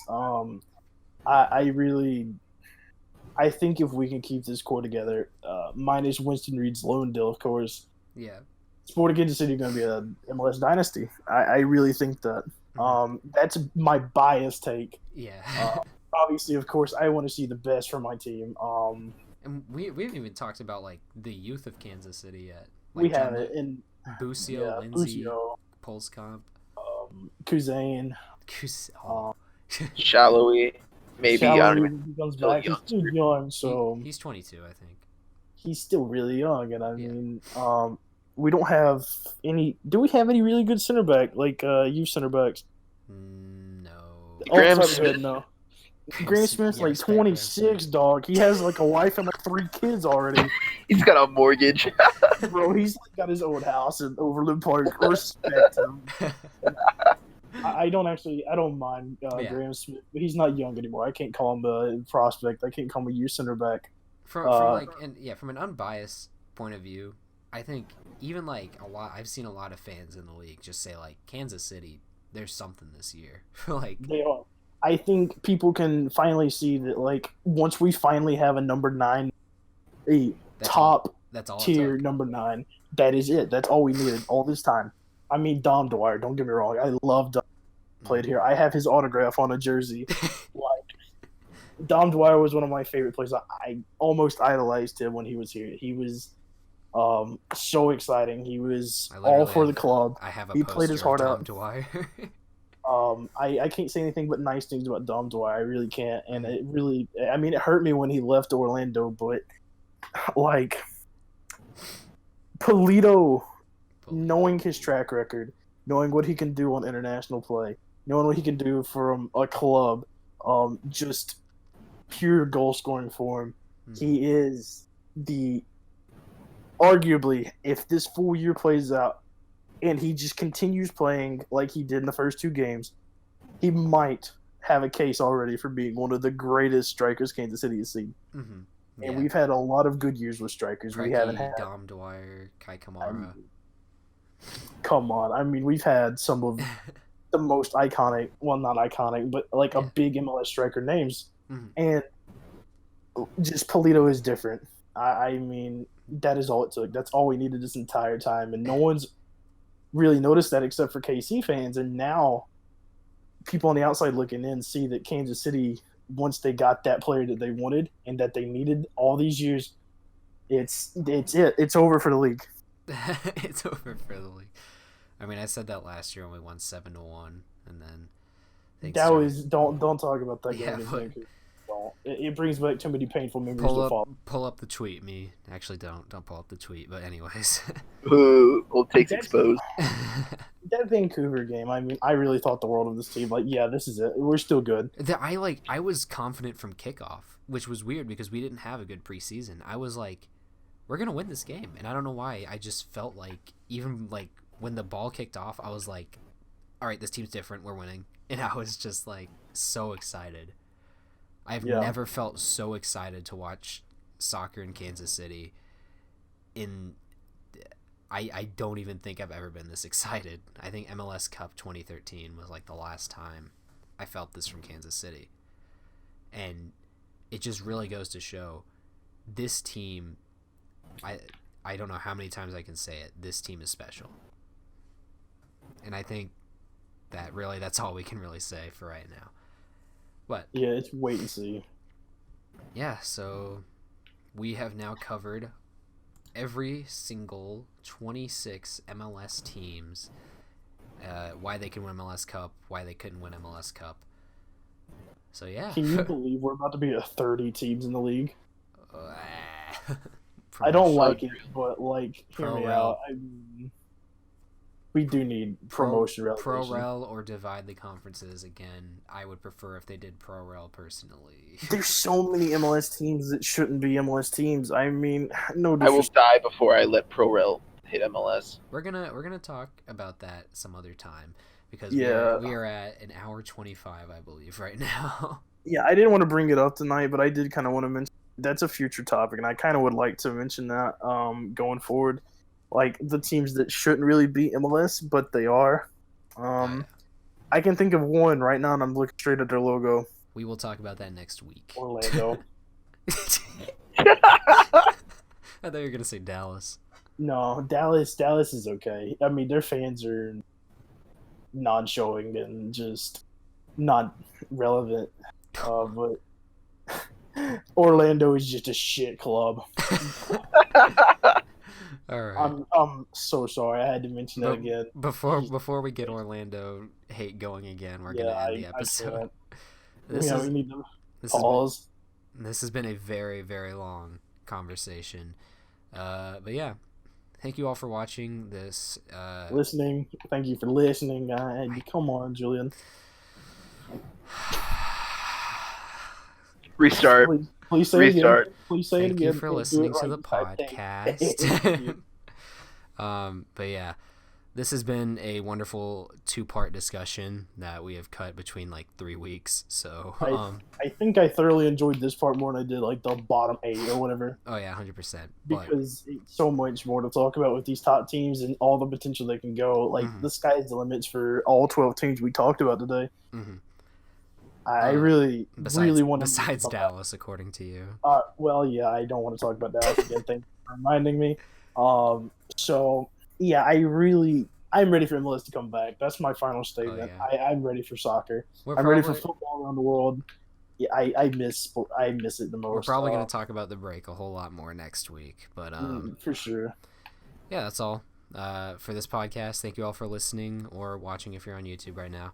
I think if we can keep this core together, minus Winston Reed's loan deal, of course. Yeah. Sporting Kansas City is going to be a MLS dynasty. I really think that. That's my biased take. Yeah. Obviously, of course, I want to see the best for my team. And we haven't even talked about the youth of Kansas City yet. We haven't. And Busio, Lindsay, Polskamp, Kuzane, Shallowy. Maybe Shallowy comes back. He's too young, so he's 22, I think. He's still really young, and I mean, we don't have any. Do we have any really good center back youth center backs? No. Graham Smith. No. Graham Smith's 26, dog. He has a wife and 3 kids already. He's got a mortgage. Bro, he's got his own house in Overland Park. Respect him. I don't mind Graham Smith, but he's not young anymore. I can't call him a prospect. I can't call him a youth center back. From an unbiased point of view, I think even I've seen a lot of fans in the league just say Kansas City, there's something this year. They are. I think people can finally see that once we finally have a number 9, top tier number 9, that is it. That's all we needed all this time. I mean, Dom Dwyer, don't get me wrong. I love Dom. Played here. I have his autograph on a jersey. Dom Dwyer was one of my favorite players. I almost idolized him when he was here. He was so exciting. He was all for the club. He played his heart out. Dwyer. I can't say anything but nice things about Dom Dwyer. I really can't. And it really, it hurt me when he left Orlando, but Polito, knowing his track record, knowing what he can do on international play, knowing what he can do from a club, just pure goal scoring form. He is arguably, if this full year plays out and he just continues playing like he did in the first 2 games, he might have a case already for being one of the greatest strikers Kansas City has seen. Mm-hmm. Yeah. And we've had a lot of good years with strikers. Preki, we haven't had Dom Dwyer, Kai Kamara. Come on. We've had some of the most iconic, well, not iconic, but a big MLS striker names. Mm-hmm. And just Polito is different. I mean, that is all it took. That's all we needed this entire time. And no one's really noticed that except for KC fans. And now people on the outside looking in see that Kansas City, once they got that player that they wanted and that they needed all these years, it's it. It's over for the league. It's over for the league. I mean, I said that last year when we won 7-1, and then don't talk about that game. But it brings back too many painful memories. Pull up the tweet. Me actually don't pull up the tweet. But anyways, old takes exposed. That Vancouver game. I mean, I really thought the world of this team. This is it. We're still good. I was confident from kickoff, which was weird because we didn't have a good preseason. I was like, we're gonna win this game, and I don't know why. I just felt even when the ball kicked off, I was like, all right, this team's different. We're winning, and I was just so excited. I've never felt so excited to watch soccer in Kansas City. I don't even think I've ever been this excited. I think MLS Cup 2013 was the last time I felt this from Kansas City. And it just really goes to show this team, I don't know how many times I can say it, this team is special. And I think that really that's all we can really say for right now. But yeah, it's wait and see. Yeah, so we have now covered every single 26 MLS teams, why they can win MLS Cup, why they couldn't win MLS Cup. So yeah. Can you believe we're about to be 30 teams in the league? I don't like it, but hear me out. we do need promotion relegation. Pro-rel or divide the conferences again. I would prefer if they did pro-rel personally. There's so many MLS teams that shouldn't be MLS teams. I mean, no. I will die before I let pro-rel hit MLS. We're gonna talk about that some other time because we are at an hour 25, I believe, right now. Yeah, I didn't want to bring it up tonight, but I did kind of want to mention that's a future topic, and I kind of would like to mention that going forward. Like, the teams that shouldn't really be MLS, but they are. I can think of one right now, and I'm looking straight at their logo. We will talk about that next week. Orlando. I thought you were going to say Dallas. No, Dallas is okay. I mean, their fans are non-showing and just not relevant. But Orlando is just a shit club. All right. I'm so sorry. I had to mention that again. Before we get Orlando hate going again, we're gonna end the episode. We need to pause. This has been a very, very long conversation. But yeah, thank you all for watching this. Listening. Thank you for listening. Come on, Julian. Restart. Please say Restart. it again. Please say it again. Thank you for listening to the podcast. But yeah, this has been a wonderful 2-part discussion that we have cut between like 3 weeks. So I think I thoroughly enjoyed this part more than I did like the bottom 8 or whatever. Oh yeah, 100%. Because it's so much more to talk about with these top teams and all the potential they can go. Like the sky's the limits for all 12 teams we talked about today. Mm-hmm. I really want to. Besides Dallas, according to you. Well, yeah, I don't want to talk about Dallas again. Thank you for reminding me. So yeah, I'm ready for MLS to come back. That's my final statement. Oh, yeah. I'm ready for soccer. I'm ready for football around the world. Yeah, I miss it the most. We're probably going to talk about the break a whole lot more next week, but for sure. Yeah, that's all for this podcast. Thank you all for listening or watching if you're on YouTube right now.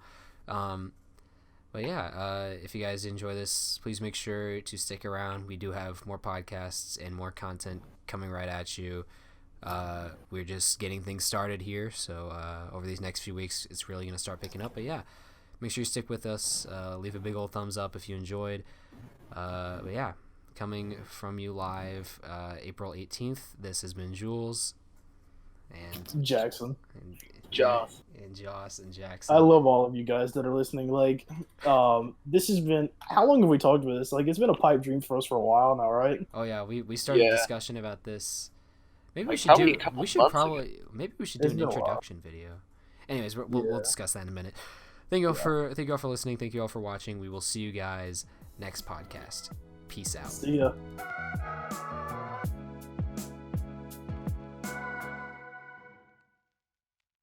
But yeah, if you guys enjoy this, please make sure to stick around. We do have more podcasts and more content coming right at you. We're just getting things started here, so over these next few weeks, it's really going to start picking up. But yeah, make sure you stick with us. Leave a big old thumbs up if you enjoyed. But yeah, coming from you live April 18th, this has been Jules. And Jackson. Joss. And Joss and Jackson. I love all of you guys that are listening. Like, this has been... How long have we talked about this? Like, it's been a pipe dream for us for a while now, right? Oh, yeah. We started a discussion about this. Maybe we should do... Maybe we should do an introduction video. Anyways, we'll discuss that in a minute. Thank you all for listening. Thank you all for watching. We will see you guys next podcast. Peace out. See ya.